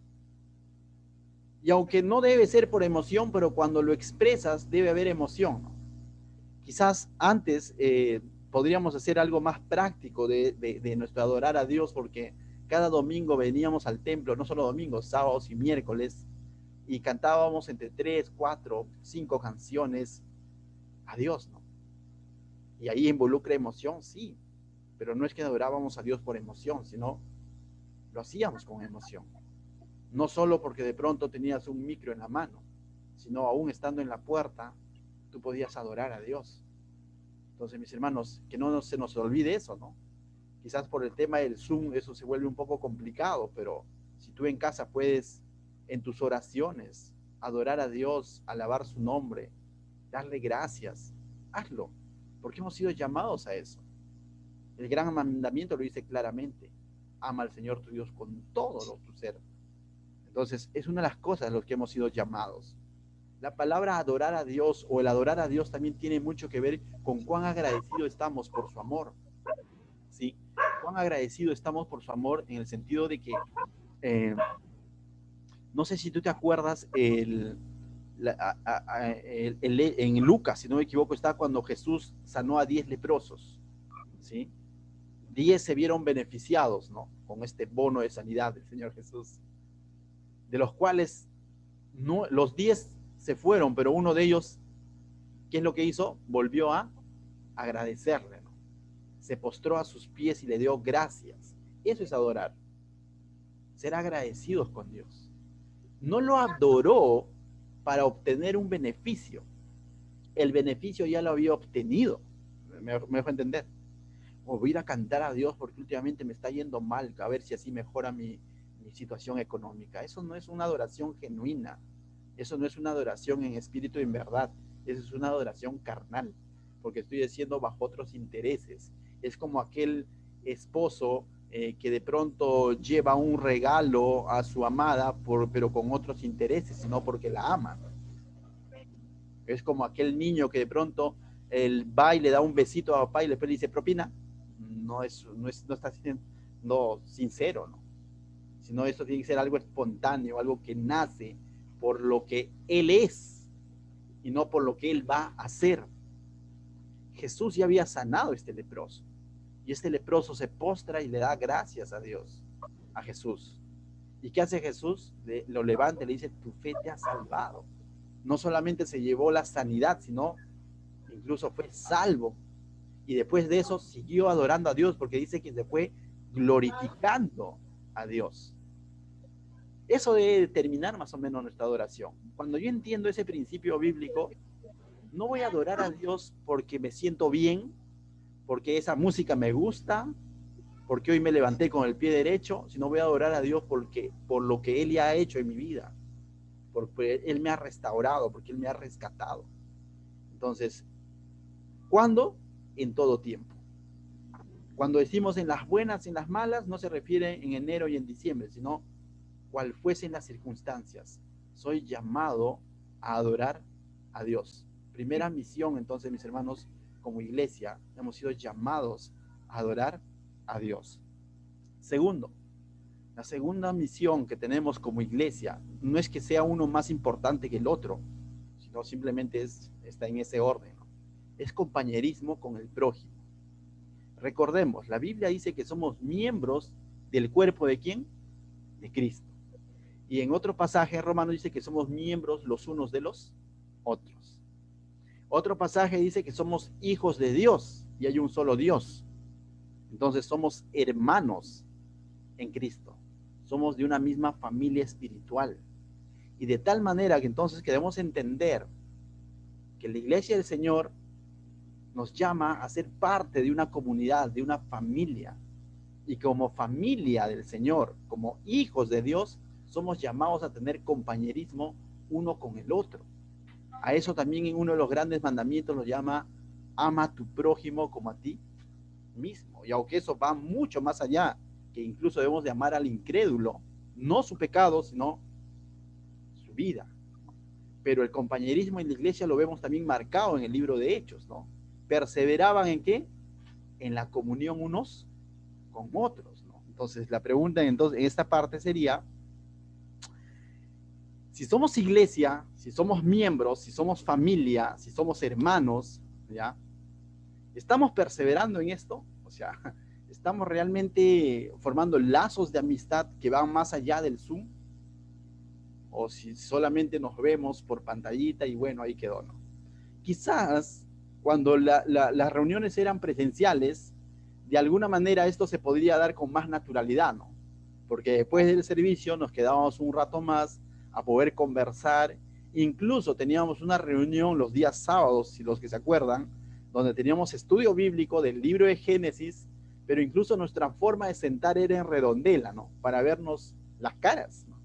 Y aunque no debe ser por emoción, pero cuando lo expresas debe haber emoción, ¿no? Quizás antes podríamos hacer algo más práctico de nuestro adorar a Dios, porque cada domingo veníamos al templo, no solo domingos, sábados y miércoles, y cantábamos entre 3, 4, 5 canciones a Dios, ¿no? Y ahí involucra emoción, sí, pero no es que adorábamos a Dios por emoción, sino lo hacíamos con emoción. No solo porque de pronto tenías un micro en la mano, sino aún estando en la puerta, tú podías adorar a Dios. Entonces, mis hermanos, que no se nos olvide eso, ¿no? Quizás por el tema del Zoom eso se vuelve un poco complicado, pero si tú en casa puedes, en tus oraciones, adorar a Dios, alabar su nombre, darle gracias, hazlo, porque hemos sido llamados a eso. El gran mandamiento lo dice claramente: ama al Señor tu Dios con todo tu ser. Entonces, es una de las cosas a las que hemos sido llamados. La palabra adorar a Dios o el adorar a Dios también tiene mucho que ver con cuán agradecidos estamos por su amor. ¿Sí? Cuán agradecidos estamos por su amor en el sentido de que, eh, no sé si tú te acuerdas, en Lucas, si no me equivoco, está cuando Jesús sanó a 10 leprosos. ¿Sí? 10 se vieron beneficiados, ¿no? Con este bono de sanidad del Señor Jesús, de los cuales no, los 10 se fueron, pero uno de ellos, ¿qué es lo que hizo? Volvió a agradecerle, ¿no? Se postró a sus pies y le dio gracias. Eso es adorar, ser agradecidos con Dios. No lo adoró para obtener un beneficio. El beneficio ya lo había obtenido. Me dejo entender. O voy a ir a cantar a Dios porque últimamente me está yendo mal, a ver si así mejora mi situación económica. Eso no es una adoración genuina. Eso no es una adoración en espíritu y en verdad. Eso es una adoración carnal, porque estoy haciendo bajo otros intereses. Es como aquel esposo que de pronto lleva un regalo a su amada, pero con otros intereses, no porque la ama. Es como aquel niño que de pronto va y le da un besito a papá y después le dice propina. No está siendo sincero, ¿no? Sino eso tiene que ser algo espontáneo, algo que nace por lo que él es y no por lo que él va a hacer. Jesús ya había sanado a este leproso y este leproso se postra y le da gracias a Dios, a Jesús. ¿Y qué hace Jesús? Lo levanta y le dice: tu fe te ha salvado. No solamente se llevó la sanidad, sino incluso fue salvo. Y después de eso siguió adorando a Dios, porque dice que se fue glorificando a Dios. Eso debe determinar más o menos nuestra adoración. Cuando yo entiendo ese principio bíblico, no voy a adorar a Dios porque me siento bien, porque esa música me gusta, porque hoy me levanté con el pie derecho, sino voy a adorar a Dios por lo que Él ya ha hecho en mi vida, porque Él me ha restaurado, porque Él me ha rescatado. Entonces, ¿cuándo? En todo tiempo. Cuando decimos en las buenas y en las malas, no se refiere en enero y en diciembre, sino cual fuesen las circunstancias. Soy llamado a adorar a Dios. Primera misión, entonces, mis hermanos, como iglesia, hemos sido llamados a adorar a Dios. Segundo, la segunda misión que tenemos como iglesia no es que sea uno más importante que el otro, sino simplemente está en ese orden, ¿no? Es compañerismo con el prójimo. Recordemos, la Biblia dice que somos miembros del cuerpo ¿de quién? De Cristo. Y en otro pasaje Romano dice que somos miembros los unos de los otros. Otro pasaje dice que somos hijos de Dios y hay un solo Dios. Entonces somos hermanos en Cristo. Somos de una misma familia espiritual. Y de tal manera que entonces queremos entender que la iglesia del Señor nos llama a ser parte de una comunidad, de una familia. Y como familia del Señor, como hijos de Dios, somos llamados a tener compañerismo uno con el otro. A eso también en uno de los grandes mandamientos lo llama: ama a tu prójimo como a ti mismo. Y aunque eso va mucho más allá, que incluso debemos de amar al incrédulo, no su pecado, sino su vida. Pero el compañerismo en la iglesia lo vemos también marcado en el libro de Hechos, ¿no? ¿Perseveraban en qué? En la comunión unos con otros, ¿no? Entonces, la pregunta entonces, en esta parte sería, si somos iglesia, si somos miembros, si somos familia, si somos hermanos, ¿ya? ¿Estamos perseverando en esto? O sea, ¿estamos realmente formando lazos de amistad que van más allá del Zoom? O si solamente nos vemos por pantallita y bueno, ahí quedó, ¿no? Quizás cuando las reuniones eran presenciales, de alguna manera esto se podría dar con más naturalidad, ¿no? Porque después del servicio nos quedábamos un rato más a poder conversar. Incluso teníamos una reunión los días sábados, si los que se acuerdan, donde teníamos estudio bíblico del libro de Génesis, pero incluso nuestra forma de sentar era en redondela, ¿no? Para vernos las caras, ¿no?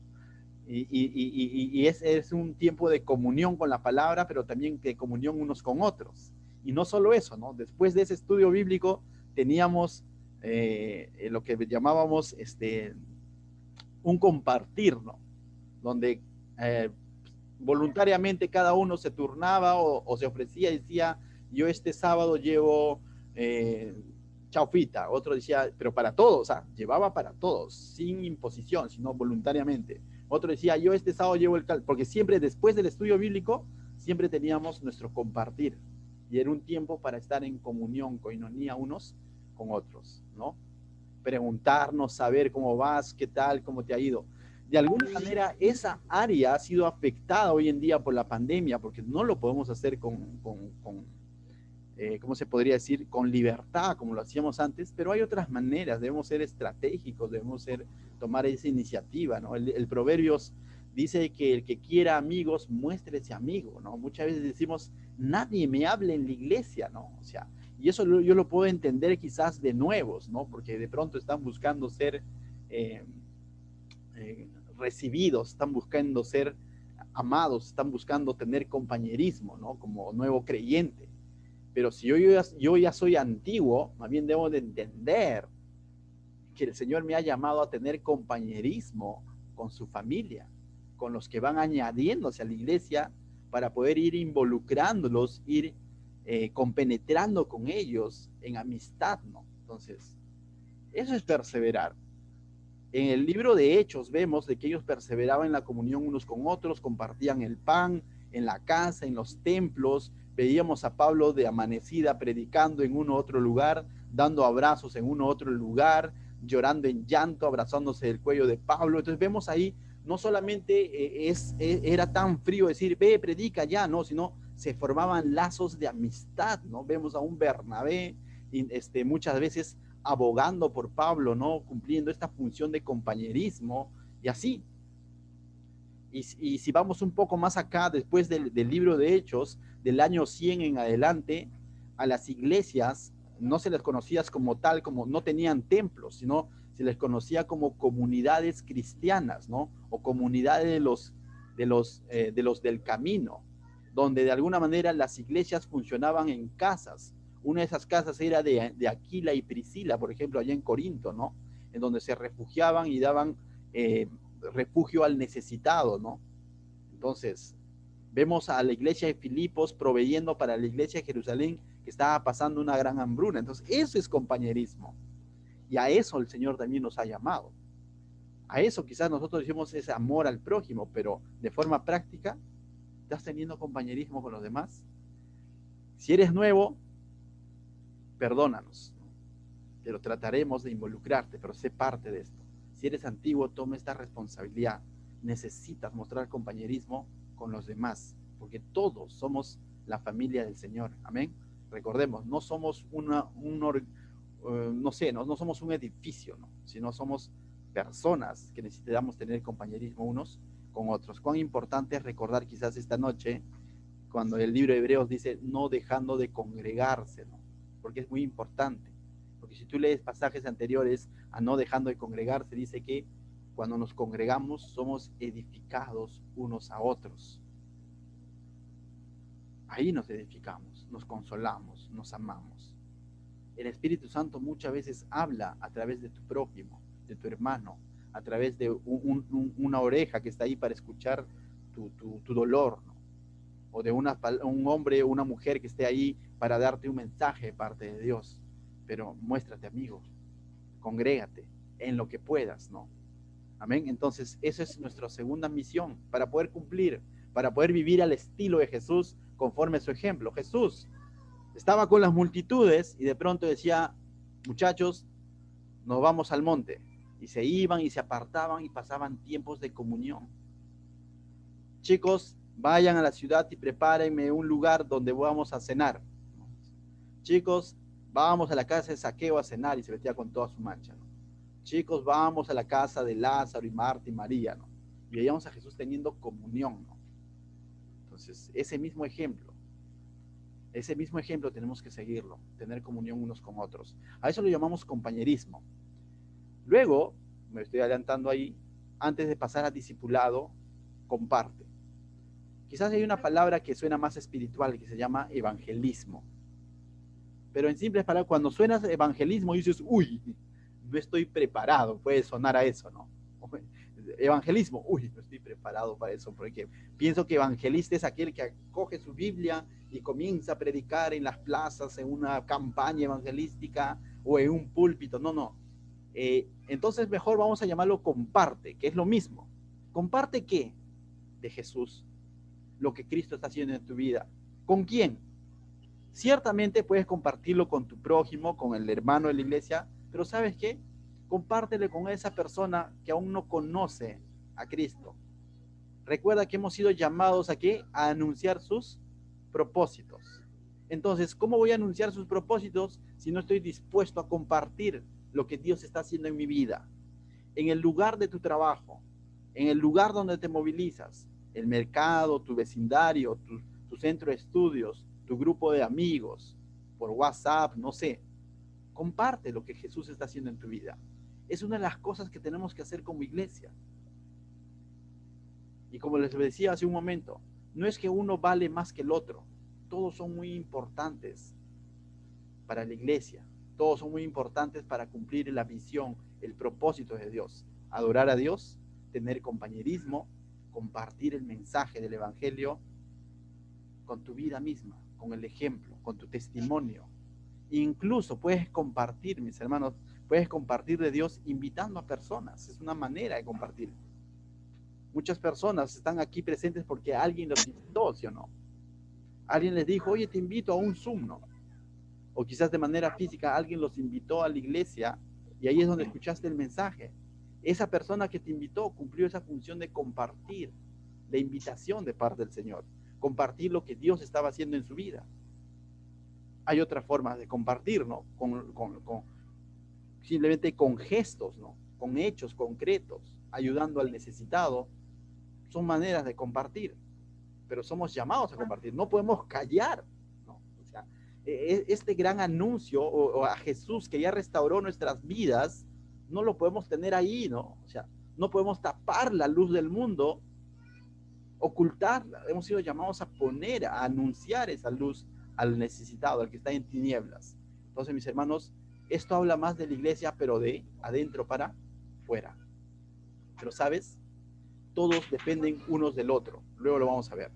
Y es un tiempo de comunión con la palabra, pero también de comunión unos con otros. Y no solo eso, ¿no? Después de ese estudio bíblico teníamos lo que llamábamos un compartir, ¿no? Donde eh, voluntariamente cada uno se turnaba o se ofrecía y decía, yo este sábado llevo chaufita, otro decía, pero para todos, o sea, llevaba para todos, sin imposición, sino voluntariamente. Otro decía, yo este sábado llevo porque siempre después del estudio bíblico, siempre teníamos nuestro compartir, y era un tiempo para estar en comunión, coinonía unos con otros, ¿no? Preguntarnos, saber cómo vas, qué tal, cómo te ha ido. De alguna manera, esa área ha sido afectada hoy en día por la pandemia, porque no lo podemos hacer con ¿cómo se podría decir? Con libertad, como lo hacíamos antes, pero hay otras maneras, debemos ser estratégicos, tomar esa iniciativa, ¿no? El Proverbios dice que el que quiera amigos, muéstrese amigo, ¿no? Muchas veces decimos, nadie me hable en la iglesia, ¿no? O sea, y eso yo lo puedo entender quizás de nuevos, ¿no? Porque de pronto están buscando ser eh, recibidos, están buscando ser amados, están buscando tener compañerismo, ¿no? Como nuevo creyente. Pero si yo ya soy antiguo, más bien debo de entender que el Señor me ha llamado a tener compañerismo con su familia, con los que van añadiéndose a la iglesia para poder ir involucrándolos, ir compenetrando con ellos en amistad, ¿no? Entonces, eso es perseverar. En el libro de Hechos vemos de que ellos perseveraban en la comunión unos con otros, compartían el pan en la casa, en los templos. Veíamos a Pablo de amanecida predicando en uno u otro lugar, dando abrazos en uno u otro lugar, llorando en llanto, abrazándose del cuello de Pablo. Entonces vemos ahí, no solamente era tan frío decir, ve, predica ya, no, sino se formaban lazos de amistad, ¿no? Vemos a un Bernabé, muchas veces abogando por Pablo, ¿no? Cumpliendo esta función de compañerismo y así. Y si vamos un poco más acá, después del libro de Hechos, del año 100 en adelante, a las iglesias no se les conocía como tal, como no tenían templos, sino se les conocía como comunidades cristianas, ¿no? O comunidades de los del camino, donde de alguna manera las iglesias funcionaban en casas. Una de esas casas era de Aquila y Priscila, por ejemplo, allá en Corinto, ¿no? En donde se refugiaban y daban refugio al necesitado, ¿no? Entonces, vemos a la iglesia de Filipos proveyendo para la iglesia de Jerusalén que estaba pasando una gran hambruna. Entonces, eso es compañerismo. Y a eso el Señor también nos ha llamado. A eso quizás nosotros decimos ese amor al prójimo, pero de forma práctica, ¿estás teniendo compañerismo con los demás? Si eres nuevo, perdónanos, ¿no? Pero trataremos de involucrarte, pero sé parte de esto. Si eres antiguo, toma esta responsabilidad. Necesitas mostrar compañerismo con los demás, porque todos somos la familia del Señor. Amén. Recordemos, no somos no sé, no somos un edificio, ¿no? Sino somos personas que necesitamos tener compañerismo unos con otros. Cuán importante es recordar quizás esta noche, cuando el libro de Hebreos dice no dejando de congregarse, ¿no? Porque es muy importante. Porque si tú lees pasajes anteriores a no dejando de congregarse, dice que cuando nos congregamos somos edificados unos a otros. Ahí nos edificamos, nos consolamos, nos amamos. El Espíritu Santo muchas veces habla a través de tu prójimo, de tu hermano, a través de una oreja que está ahí para escuchar tu dolor, ¿no? O de un hombre o una mujer que esté ahí para darte un mensaje de parte de Dios. Pero muéstrate amigo, congrégate en lo que puedas, ¿no? Amén. Entonces, esa es nuestra segunda misión para poder cumplir, para poder vivir al estilo de Jesús conforme a su ejemplo. Jesús estaba con las multitudes y de pronto decía, muchachos, nos vamos al monte. Y se iban y se apartaban y pasaban tiempos de comunión. Chicos, vayan a la ciudad y prepárenme un lugar donde vamos a cenar. Chicos, vamos a la casa de Zaqueo a cenar, y se metía con toda su mancha, ¿no? Chicos, vamos a la casa de Lázaro y Marta y María, ¿no? Y veíamos a Jesús teniendo comunión, ¿no? Entonces, ese mismo ejemplo tenemos que seguirlo, tener comunión unos con otros. A eso lo llamamos compañerismo. Luego, me estoy adelantando ahí, antes de pasar a discipulado, comparte. Quizás hay una palabra que suena más espiritual, que se llama evangelismo. Pero en simples palabras, cuando suenas evangelismo, dices, uy, no estoy preparado, puede sonar a eso, ¿no? Evangelismo, uy, no estoy preparado para eso, porque pienso que evangelista es aquel que coge su Biblia y comienza a predicar en las plazas, en una campaña evangelística o en un púlpito. No. Entonces mejor vamos a llamarlo comparte, que es lo mismo. ¿Comparte qué? De Jesús, lo que Cristo está haciendo en tu vida. ¿Con quién? Ciertamente puedes compartirlo con tu prójimo, con el hermano de la iglesia, pero ¿sabes qué? Compártelo con esa persona que aún no conoce a Cristo. Recuerda que hemos sido llamados aquí a anunciar sus propósitos. Entonces, ¿cómo voy a anunciar sus propósitos si no estoy dispuesto a compartir lo que Dios está haciendo en mi vida? En el lugar de tu trabajo, en el lugar donde te movilizas, el mercado, tu vecindario, tu centro de estudios, tu grupo de amigos, por WhatsApp, no sé. Comparte lo que Jesús está haciendo en tu vida. Es una de las cosas que tenemos que hacer como iglesia. Y como les decía hace un momento, no es que uno vale más que el otro. Todos son muy importantes para la iglesia. Todos son muy importantes para cumplir la visión, el propósito de Dios. Adorar a Dios, tener compañerismo, compartir el mensaje del evangelio con tu vida misma, con el ejemplo, con tu testimonio. Incluso puedes compartir, mis hermanos, puedes compartir de Dios invitando a personas. Es una manera de compartir. Muchas personas están aquí presentes porque alguien los invitó, ¿sí o no? Alguien les dijo, oye, te invito a un Zoom, ¿no? O quizás de manera física alguien los invitó a la iglesia y ahí es donde escuchaste el mensaje. Esa persona que te invitó cumplió esa función de compartir la invitación de parte del Señor, compartir lo que Dios estaba haciendo en su vida. Hay otras formas de compartir, ¿no? Simplemente con gestos, ¿no? Con hechos concretos, ayudando al necesitado. Son maneras de compartir, pero somos llamados a compartir. No podemos callar, ¿no? O sea, este gran anuncio o a Jesús que ya restauró nuestras vidas, no lo podemos tener ahí, ¿no? O sea, no podemos tapar la luz del mundo, ocultarla. Hemos sido llamados a poner, a anunciar esa luz al necesitado, al que está en tinieblas. Entonces, mis hermanos, esto habla más de la iglesia, pero de adentro para fuera. Pero, ¿sabes? Todos dependen unos del otro. Luego lo vamos a ver.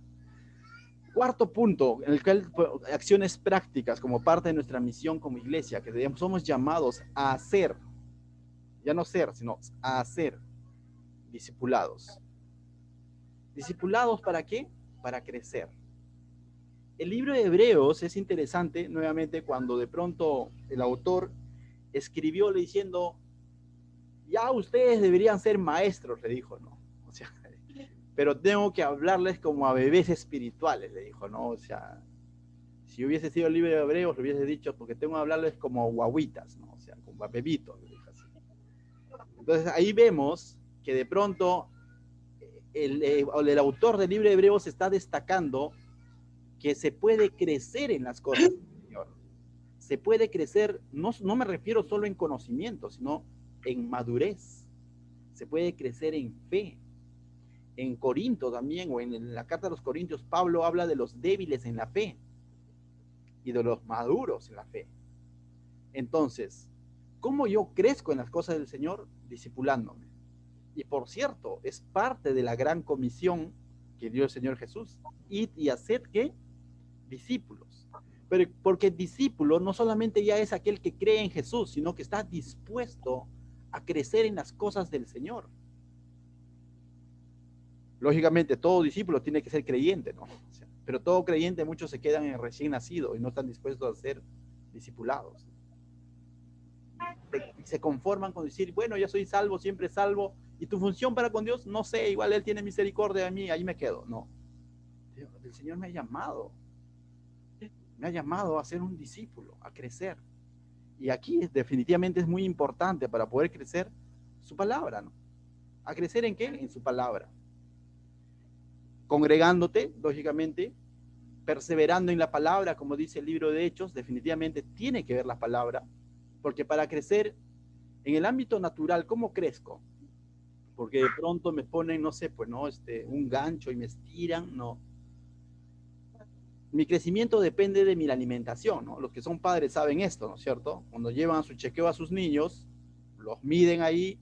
Cuarto punto, en el cual acciones prácticas como parte de nuestra misión como iglesia, que somos llamados a hacer, ya no ser, sino a hacer discipulados. ¿Discipulados para qué? Para crecer. El libro de Hebreos es interesante, nuevamente, cuando de pronto el autor escribió diciendo, ya ustedes deberían ser maestros, le dijo, ¿no? O sea, pero tengo que hablarles como a bebés espirituales, le dijo, ¿no? O sea, si hubiese sido el libro de Hebreos, lo hubiese dicho, porque tengo que hablarles como guaguitas, ¿no? O sea, como a bebitos, le dijo así. Entonces ahí vemos que de pronto el autor del libro de Hebreos está destacando que se puede crecer en las cosas del Señor. Se puede crecer, no me refiero solo en conocimiento, sino en madurez. Se puede crecer en fe. En Corinto también, o en la carta de los Corintios, Pablo habla de los débiles en la fe y de los maduros en la fe. Entonces, ¿cómo yo crezco en las cosas del Señor? Discipulándome. Y por cierto, es parte de la gran comisión que dio el Señor Jesús. Id y haced, ¿qué? Discípulos. Pero porque el discípulo no solamente ya es aquel que cree en Jesús, sino que está dispuesto a crecer en las cosas del Señor. Lógicamente, todo discípulo tiene que ser creyente, ¿no? O sea, pero todo creyente, muchos se quedan en recién nacido y no están dispuestos a ser discipulados. Se conforman con decir, bueno, ya soy salvo, siempre salvo, y tu función para con Dios, no sé, igual Él tiene misericordia de mí, ahí me quedo. No, el Señor me ha llamado a ser un discípulo, a crecer. Y aquí definitivamente es muy importante para poder crecer su palabra, ¿no? ¿A crecer en qué? En su palabra. Congregándote, lógicamente, perseverando en la palabra, como dice el libro de Hechos, definitivamente tiene que ver la palabra, porque para crecer en el ámbito natural, ¿cómo crezco? Porque de pronto me ponen, no sé, pues no, un gancho y me estiran, no. Mi crecimiento depende de mi alimentación, ¿no? Los que son padres saben esto, ¿no es cierto? Cuando llevan a su chequeo a sus niños, los miden ahí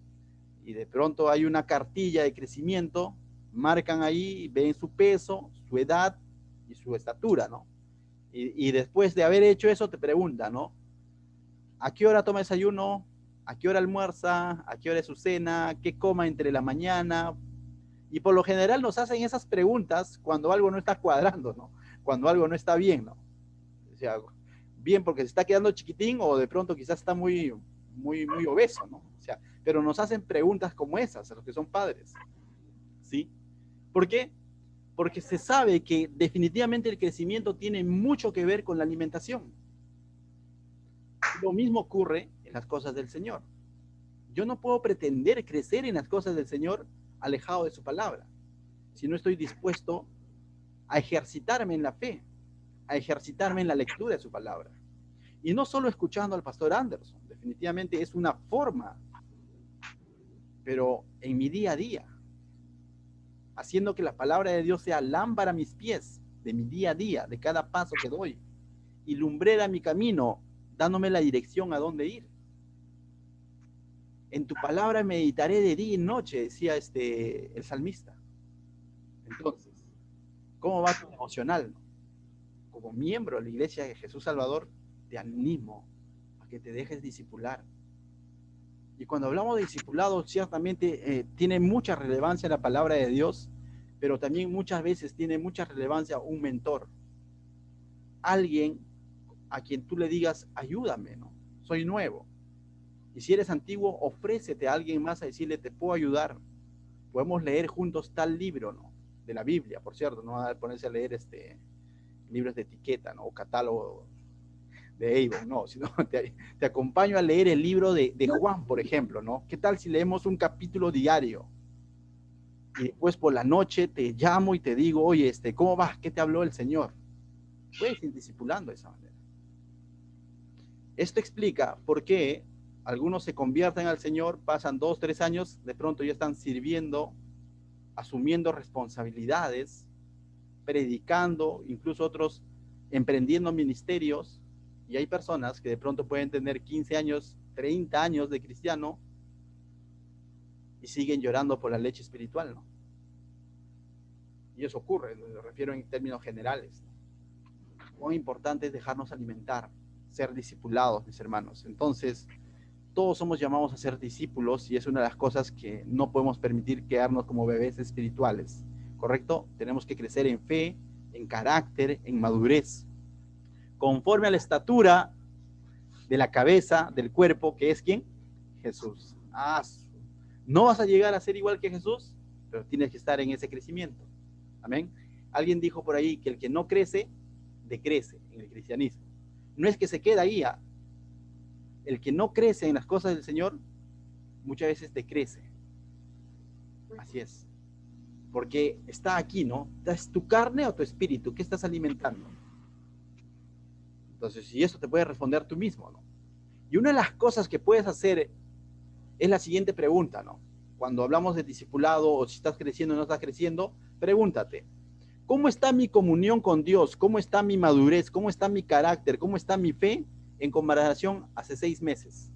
y de pronto hay una cartilla de crecimiento, marcan ahí, ven su peso, su edad y su estatura, ¿no? Y después de haber hecho eso te preguntan, ¿no? ¿A qué hora toma desayuno? ¿A qué hora almuerza? ¿A qué hora es su cena? ¿Qué coma entre la mañana? Y por lo general nos hacen esas preguntas cuando algo no está cuadrando, ¿no? Cuando algo no está bien, ¿no? O sea, bien porque se está quedando chiquitín o de pronto quizás está muy obeso, ¿no? O sea, pero nos hacen preguntas como esas a los que son padres, ¿sí? ¿Por qué? Porque se sabe que definitivamente el crecimiento tiene mucho que ver con la alimentación. Lo mismo ocurre en las cosas del Señor. Yo no puedo pretender crecer en las cosas del Señor alejado de su palabra, si no estoy dispuesto a ejercitarme en la fe, a ejercitarme en la lectura de su palabra. Y no solo escuchando al pastor Anderson, definitivamente es una forma, pero en mi día a día, haciendo que la palabra de Dios sea lámpara a mis pies, de mi día a día, de cada paso que doy, y lumbrera mi camino, dándome la dirección a dónde ir. En tu palabra meditaré de día y noche, decía el salmista. Entonces, ¿cómo va tu emocional? Como miembro de la Iglesia de Jesús Salvador, te animo a que te dejes discipular. Y cuando hablamos de discipulado, ciertamente tiene mucha relevancia la palabra de Dios, pero también muchas veces tiene mucha relevancia un mentor. Alguien a quien tú le digas, ayúdame, ¿no? Soy nuevo. Y si eres antiguo, ofrécete a alguien más a decirle, te puedo ayudar. Podemos leer juntos tal libro, ¿no? De la Biblia, por cierto, no va a ponerse a leer libros de etiqueta, ¿no? O catálogo de Avon, no, sino te acompaño a leer el libro de Juan, por ejemplo, ¿no? ¿Qué tal si leemos un capítulo diario? Y después por la noche te llamo y te digo, oye, ¿cómo vas? ¿Qué te habló el Señor? Puedes ir discipulando de esa manera. Esto explica por qué algunos se convierten al Señor, pasan 2, 3 años, de pronto ya están sirviendo, asumiendo responsabilidades, predicando, incluso otros emprendiendo ministerios, y hay personas que de pronto pueden tener 15 años, 30 años de cristiano y siguen llorando por la leche espiritual, ¿no? Y eso ocurre, me refiero en términos generales. Muy importante es dejarnos alimentar, ser discipulados, mis hermanos. Entonces, todos somos llamados a ser discípulos y es una de las cosas que no podemos permitir quedarnos como bebés espirituales, ¿correcto? Tenemos que crecer en fe, en carácter, en madurez, conforme a la estatura de la cabeza, del cuerpo, que es ¿quién? Jesús. No vas a llegar a ser igual que Jesús, pero tienes que estar en ese crecimiento. Amén. Alguien dijo por ahí que el que no crece, decrece en el cristianismo. No es que se queda ahí. El que no crece en las cosas del Señor, muchas veces decrece. Así es. Porque está aquí, ¿no? ¿Es tu carne o tu espíritu? ¿Qué estás alimentando? Entonces, y eso te puedes responder tú mismo, ¿no? Y una de las cosas que puedes hacer es la siguiente pregunta, ¿no? Cuando hablamos de discipulado o si estás creciendo o no estás creciendo, pregúntate, ¿cómo está mi comunión con Dios? ¿Cómo está mi madurez? ¿Cómo está mi carácter? ¿Cómo está mi fe en comparación hace 6 meses?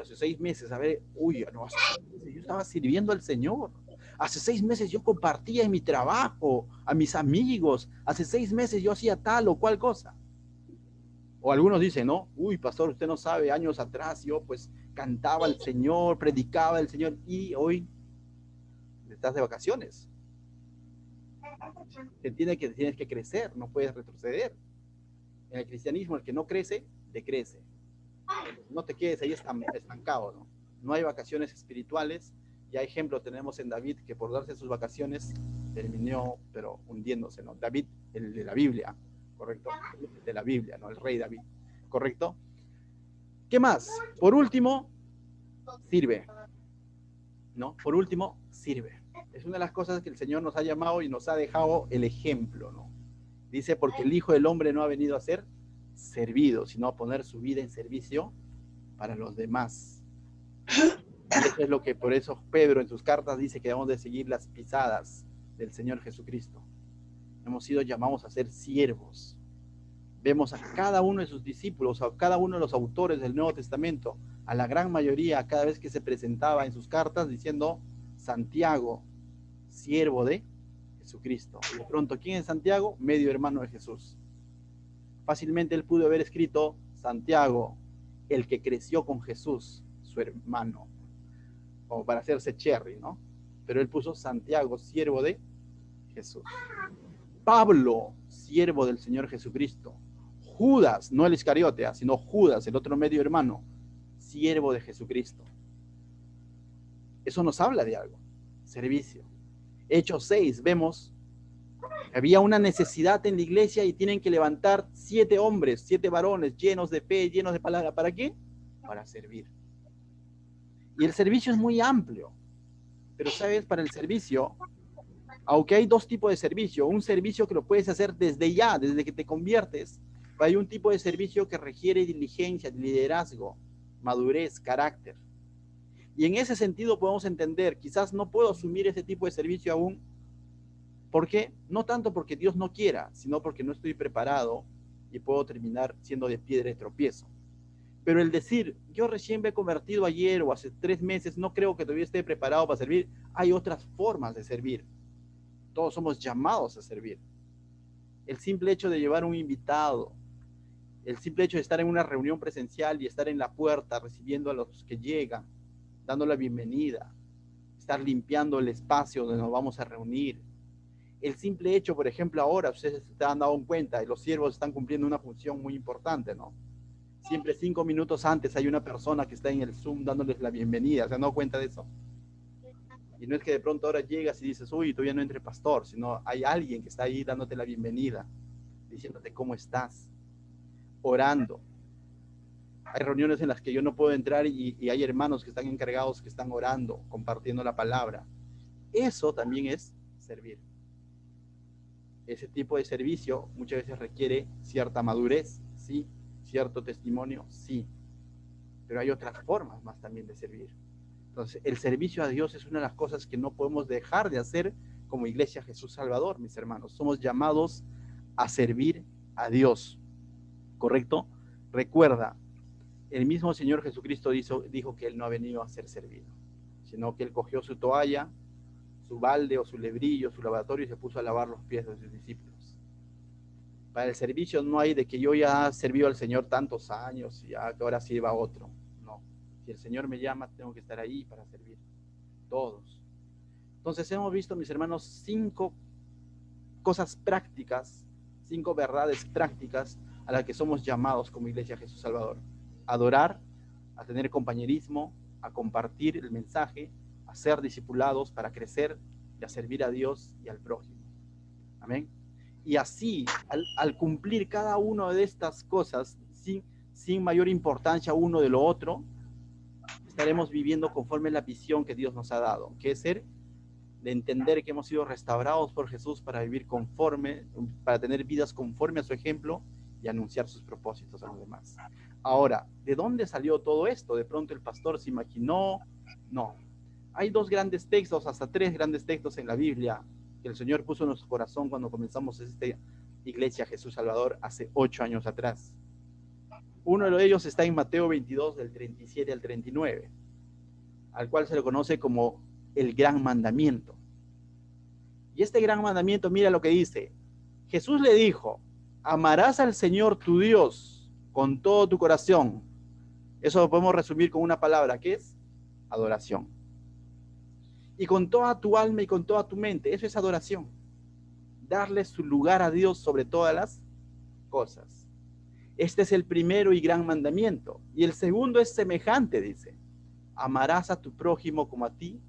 Hace 6 meses, a ver, no, hace 6 meses yo estaba sirviendo al Señor. Hace 6 meses yo compartía en mi trabajo, a mis amigos. Hace 6 meses yo hacía tal o cual cosa. O algunos dicen, ¿no? Uy, pastor, usted no sabe, años atrás yo pues cantaba al Señor, predicaba al Señor y hoy estás de vacaciones. Tienes que crecer, no puedes retroceder. En el cristianismo el que no crece, decrece. No te quedes ahí estancado, ¿no? No hay vacaciones espirituales. Ya ejemplo tenemos en David que por darse sus vacaciones terminó pero hundiéndose, ¿no? David, el de la Biblia, ¿correcto? El de la Biblia, ¿no? El rey David, ¿correcto? ¿Qué más? Por último, sirve, ¿no? Por último, sirve. Es una de las cosas que el Señor nos ha llamado y nos ha dejado el ejemplo, ¿no? Dice, porque el Hijo del Hombre no ha venido a ser servido, sino a poner su vida en servicio para los demás. Y eso es lo que por eso Pedro en sus cartas dice que debemos de seguir las pisadas del Señor Jesucristo. Hemos sido llamados a ser siervos. Vemos a cada uno de sus discípulos, a cada uno de los autores del Nuevo Testamento, a la gran mayoría, cada vez que se presentaba en sus cartas diciendo Santiago, siervo de Jesucristo. Y de pronto, ¿quién es Santiago? Medio hermano de Jesús. Fácilmente él pudo haber escrito Santiago, el que creció con Jesús, su hermano, como para hacerse cherry, ¿no? Pero él puso Santiago, siervo de Jesús. Pablo, siervo del Señor Jesucristo. Judas, no el Iscariote, sino Judas, el otro medio hermano, siervo de Jesucristo. Eso nos habla de algo, servicio. Hechos 6, vemos que había una necesidad en la iglesia y tienen que levantar 7 hombres, 7 varones llenos de fe, llenos de palabra. ¿Para qué? Para servir. Y el servicio es muy amplio, pero sabes, para el servicio, aunque hay 2 tipos de servicio, un servicio que lo puedes hacer desde ya, desde que te conviertes, pero hay un tipo de servicio que requiere diligencia, liderazgo, madurez, carácter. Y en ese sentido podemos entender, quizás no puedo asumir ese tipo de servicio aún. ¿Por qué? No tanto porque Dios no quiera, sino porque no estoy preparado y puedo terminar siendo de piedra de tropiezo. Pero el decir, yo recién me he convertido ayer o hace 3 meses, no creo que todavía esté preparado para servir, hay otras formas de servir. Todos somos llamados a servir. El simple hecho de llevar un invitado, el simple hecho de estar en una reunión presencial y estar en la puerta recibiendo a los que llegan, dando la bienvenida, estar limpiando el espacio donde nos vamos a reunir. El simple hecho, por ejemplo, ahora ustedes se han dado cuenta y los siervos están cumpliendo una función muy importante, ¿no? Siempre 5 minutos antes hay una persona que está en el Zoom dándoles la bienvenida. ¿Se han dado cuenta de eso? Y no es que de pronto ahora llegas y dices, uy, todavía no entre pastor, sino hay alguien que está ahí dándote la bienvenida, diciéndote cómo estás, orando. Hay reuniones en las que yo no puedo entrar y hay hermanos que están encargados, que están orando, compartiendo la palabra. Eso también es servir. Ese tipo de servicio muchas veces requiere cierta madurez, sí, cierto testimonio, sí, pero hay otras formas más también de servir. Entonces, el servicio a Dios es una de las cosas que no podemos dejar de hacer como Iglesia Jesús Salvador, mis hermanos. Somos llamados a servir a Dios, ¿correcto? Recuerda, el mismo Señor Jesucristo dijo que Él no ha venido a ser servido, sino que Él cogió su toalla, su balde o su lebrillo, su lavatorio y se puso a lavar los pies de sus discípulos. Para el servicio no hay de que yo ya he servido al Señor tantos años y ya que ahora sirva a otro. No. Si el Señor me llama, tengo que estar ahí para servir. Todos. Entonces hemos visto, mis hermanos, 5 cosas prácticas, 5 verdades prácticas a las que somos llamados como Iglesia Jesús Salvador. Adorar, a tener compañerismo, a compartir el mensaje, a ser discipulados para crecer y a servir a Dios y al prójimo. Amén. Y así, al cumplir cada una de estas cosas, sin mayor importancia uno de lo otro, estaremos viviendo conforme la visión que Dios nos ha dado, que es ser, de entender que hemos sido restaurados por Jesús para vivir conforme, para tener vidas conforme a su ejemplo y anunciar sus propósitos a los demás. Ahora, ¿de dónde salió todo esto? ¿De pronto el pastor se imaginó? No. Hay 2 grandes textos, hasta 3 grandes textos en la Biblia que el Señor puso en nuestro corazón cuando comenzamos esta Iglesia Jesús Salvador hace 8 años atrás. Uno de ellos está en Mateo 22, del 37 al 39, al cual se le conoce como el gran mandamiento. Y este gran mandamiento, mira lo que dice. Jesús le dijo, amarás al Señor tu Dios con todo tu corazón. Eso lo podemos resumir con una palabra, que es adoración. Y con toda tu alma y con toda tu mente, eso es adoración. Darle su lugar a Dios sobre todas las cosas. Este es el primero y gran mandamiento. Y el segundo es semejante, dice. Amarás a tu prójimo como a ti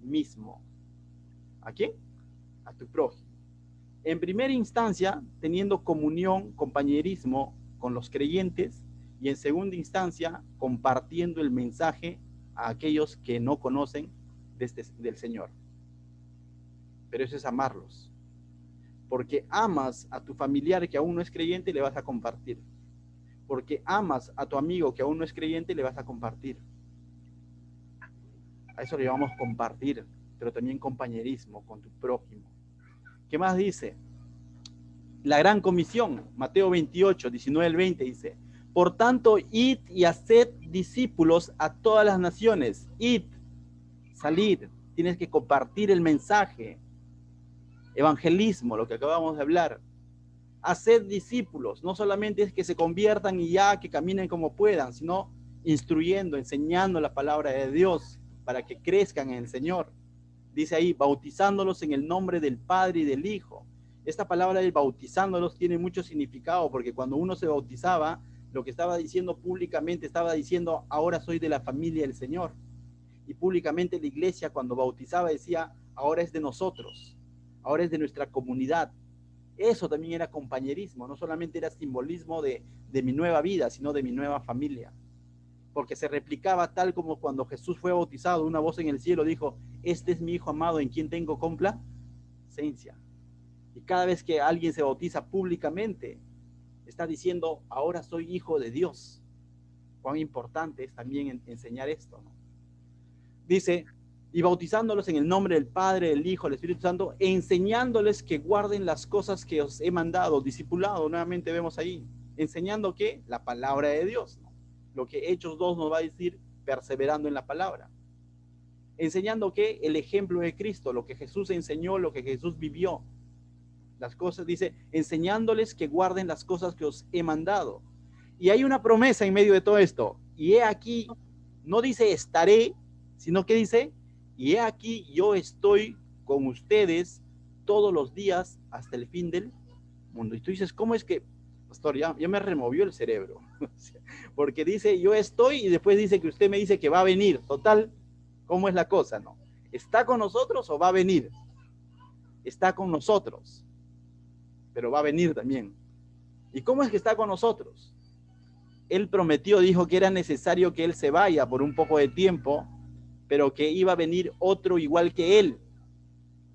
mismo. ¿A quién? A tu prójimo. En primera instancia, teniendo comunión, compañerismo con los creyentes, y en segunda instancia, compartiendo el mensaje a aquellos que no conocen del Señor. Pero eso es amarlos. Porque amas a tu familiar que aún no es creyente, le vas a compartir. Porque amas a tu amigo que aún no es creyente, le vas a compartir. A eso le llamamos compartir, pero también compañerismo con tu prójimo. ¿Qué más dice? La gran comisión, Mateo 28, 19 al 20 dice, por tanto, id y haced discípulos a todas las naciones. Id, salir, tienes que compartir el mensaje. Evangelismo, lo que acabamos de hablar. Haced discípulos, no solamente es que se conviertan y ya que caminen como puedan, sino instruyendo, enseñando la palabra de Dios para que crezcan en el Señor. Dice ahí, bautizándolos en el nombre del Padre y del Hijo. Esta palabra de bautizándolos tiene mucho significado, porque cuando uno se bautizaba, lo que estaba diciendo públicamente, estaba diciendo, ahora soy de la familia del Señor. Y públicamente la iglesia cuando bautizaba decía, ahora es de nosotros, ahora es de nuestra comunidad. Eso también era compañerismo, no solamente era simbolismo de mi nueva vida, sino de mi nueva familia. Porque se replicaba tal como cuando Jesús fue bautizado, una voz en el cielo dijo, este es mi Hijo amado en quien tengo complacencia. Y cada vez que alguien se bautiza públicamente, está diciendo, ahora soy hijo de Dios. Cuán importante es también enseñar esto, ¿no? Dice, y bautizándolos en el nombre del Padre, del Hijo, del Espíritu Santo, enseñándoles que guarden las cosas que os he mandado, discipulado, nuevamente vemos ahí, enseñando que la palabra de Dios, ¿no? Lo que Hechos 2 nos va a decir, perseverando en la palabra. Enseñando que el ejemplo de Cristo, lo que Jesús enseñó, lo que Jesús vivió, las cosas, dice, enseñándoles que guarden las cosas que os he mandado. Y hay una promesa en medio de todo esto. Y he aquí, no dice estaré, sino que dice, y he aquí yo estoy con ustedes todos los días hasta el fin del mundo. Y tú dices, ¿cómo es que, pastor, ya me removió el cerebro? Porque dice, yo estoy, y después dice que usted me dice que va a venir. Total, ¿cómo es la cosa, no? ¿Está con nosotros o va a venir? Está con nosotros, pero va a venir también. ¿Y cómo es que está con nosotros? Él prometió, dijo que era necesario que Él se vaya por un poco de tiempo, pero que iba a venir otro igual que Él,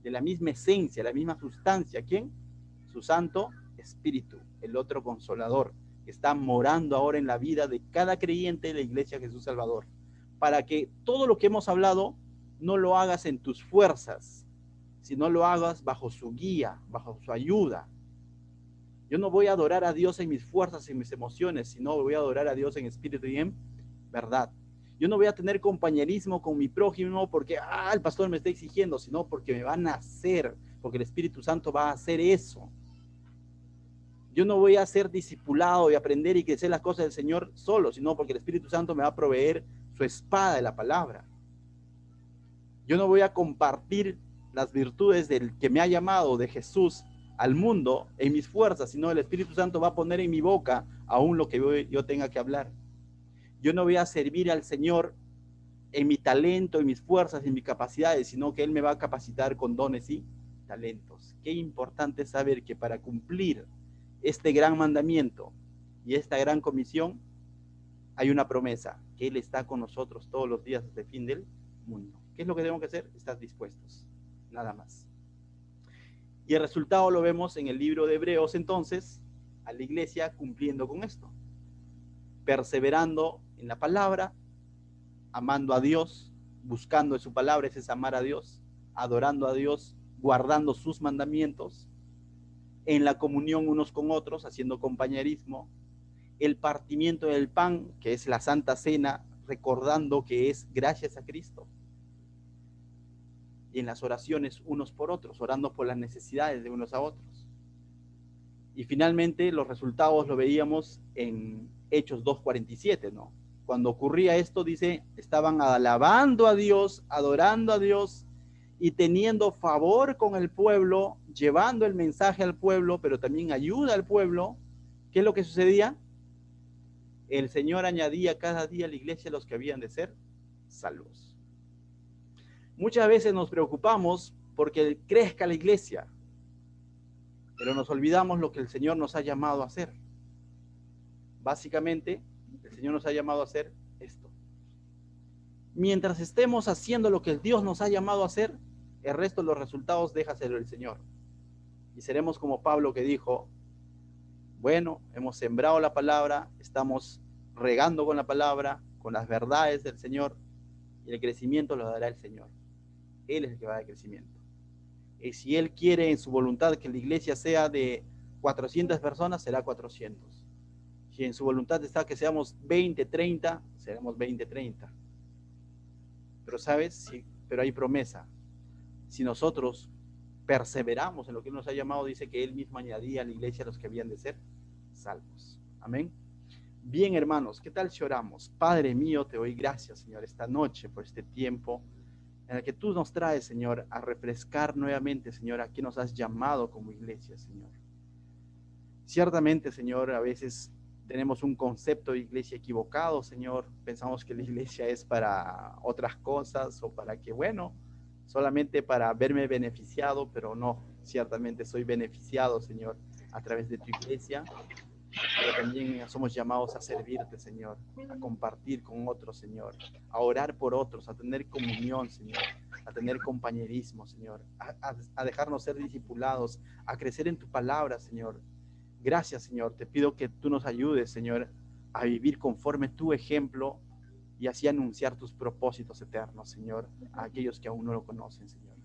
de la misma esencia, la misma sustancia. ¿Quién? Su Santo Espíritu, el otro Consolador, que está morando ahora en la vida de cada creyente de la Iglesia Jesús Salvador, para que todo lo que hemos hablado no lo hagas en tus fuerzas, sino lo hagas bajo su guía, bajo su ayuda. Yo no voy a adorar a Dios en mis fuerzas, en mis emociones, sino voy a adorar a Dios en espíritu y en verdad. Yo no voy a tener compañerismo con mi prójimo porque el pastor me está exigiendo, sino porque me van a hacer, porque el Espíritu Santo va a hacer eso. Yo no voy a ser discipulado y aprender y crecer las cosas del Señor solo, sino porque el Espíritu Santo me va a proveer su espada de la palabra. Yo no voy a compartir las virtudes del que me ha llamado, de Jesús, al mundo en mis fuerzas, sino el Espíritu Santo va a poner en mi boca aún lo que yo tenga que hablar. Yo no voy a servir al Señor en mi talento, en mis fuerzas, en mis capacidades, sino que Él me va a capacitar con dones y talentos. Qué importante saber que para cumplir este gran mandamiento y esta gran comisión, hay una promesa, que Él está con nosotros todos los días hasta el fin del mundo. ¿Qué es lo que tenemos que hacer? Estar dispuestos, nada más. Y el resultado lo vemos en el libro de Hebreos, entonces, a la iglesia cumpliendo con esto, perseverando en la palabra, amando a Dios, buscando en su palabra, ese es amar a Dios, adorando a Dios, guardando sus mandamientos, en la comunión unos con otros, haciendo compañerismo, el partimiento del pan, que es la Santa Cena, recordando que es gracias a Cristo. y en las oraciones unos por otros, orando por las necesidades de unos a otros. Y finalmente los resultados lo veíamos en Hechos 2:47, ¿no? Cuando ocurría esto, dice, estaban alabando a Dios, adorando a Dios y teniendo favor con el pueblo, llevando el mensaje al pueblo, pero también ayuda al pueblo. ¿Qué es lo que sucedía? El Señor añadía cada día a la iglesia los que habían de ser salvos. Muchas veces nos preocupamos porque crezca la iglesia, pero nos olvidamos lo que el Señor nos ha llamado a hacer. Básicamente, el Señor nos ha llamado a hacer esto. Mientras estemos haciendo lo que Dios nos ha llamado a hacer, el resto de los resultados déjaselo el Señor. Y seremos como Pablo, que dijo, bueno, hemos sembrado la palabra, estamos regando con la palabra, con las verdades del Señor, y el crecimiento lo dará el Señor. Él es el que va a dar crecimiento. Y si Él quiere en su voluntad que la iglesia sea de 400 personas, será 400. Si en su voluntad está que seamos 20, 30, seremos 20, 30. Pero ¿sabes? Sí, pero hay promesa. Si nosotros perseveramos en lo que Él nos ha llamado, dice que Él mismo añadía a la iglesia a los que habían de ser salvos. Amén. Bien, hermanos, ¿qué tal si oramos? Padre mío, te doy gracias, Señor, esta noche por este tiempo en el que tú nos traes, Señor, a refrescar nuevamente, Señor, a qué nos has llamado como iglesia, Señor. Ciertamente, Señor, a veces tenemos un concepto de iglesia equivocado, Señor. Pensamos que la iglesia es para otras cosas o para que, bueno, solamente para verme beneficiado, pero no, ciertamente soy beneficiado, Señor, a través de tu iglesia. Pero también somos llamados a servirte, Señor, a compartir con otros, Señor, a orar por otros, a tener comunión, Señor, a tener compañerismo, Señor, a dejarnos ser discipulados, a crecer en tu palabra, Señor. Gracias, Señor. Te pido que tú nos ayudes, Señor, a vivir conforme tu ejemplo y así anunciar tus propósitos eternos, Señor, a aquellos que aún no lo conocen, Señor.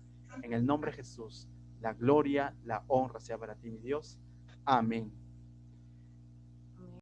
En el nombre de Jesús, la gloria, la honra sea para ti, mi Dios. Amén.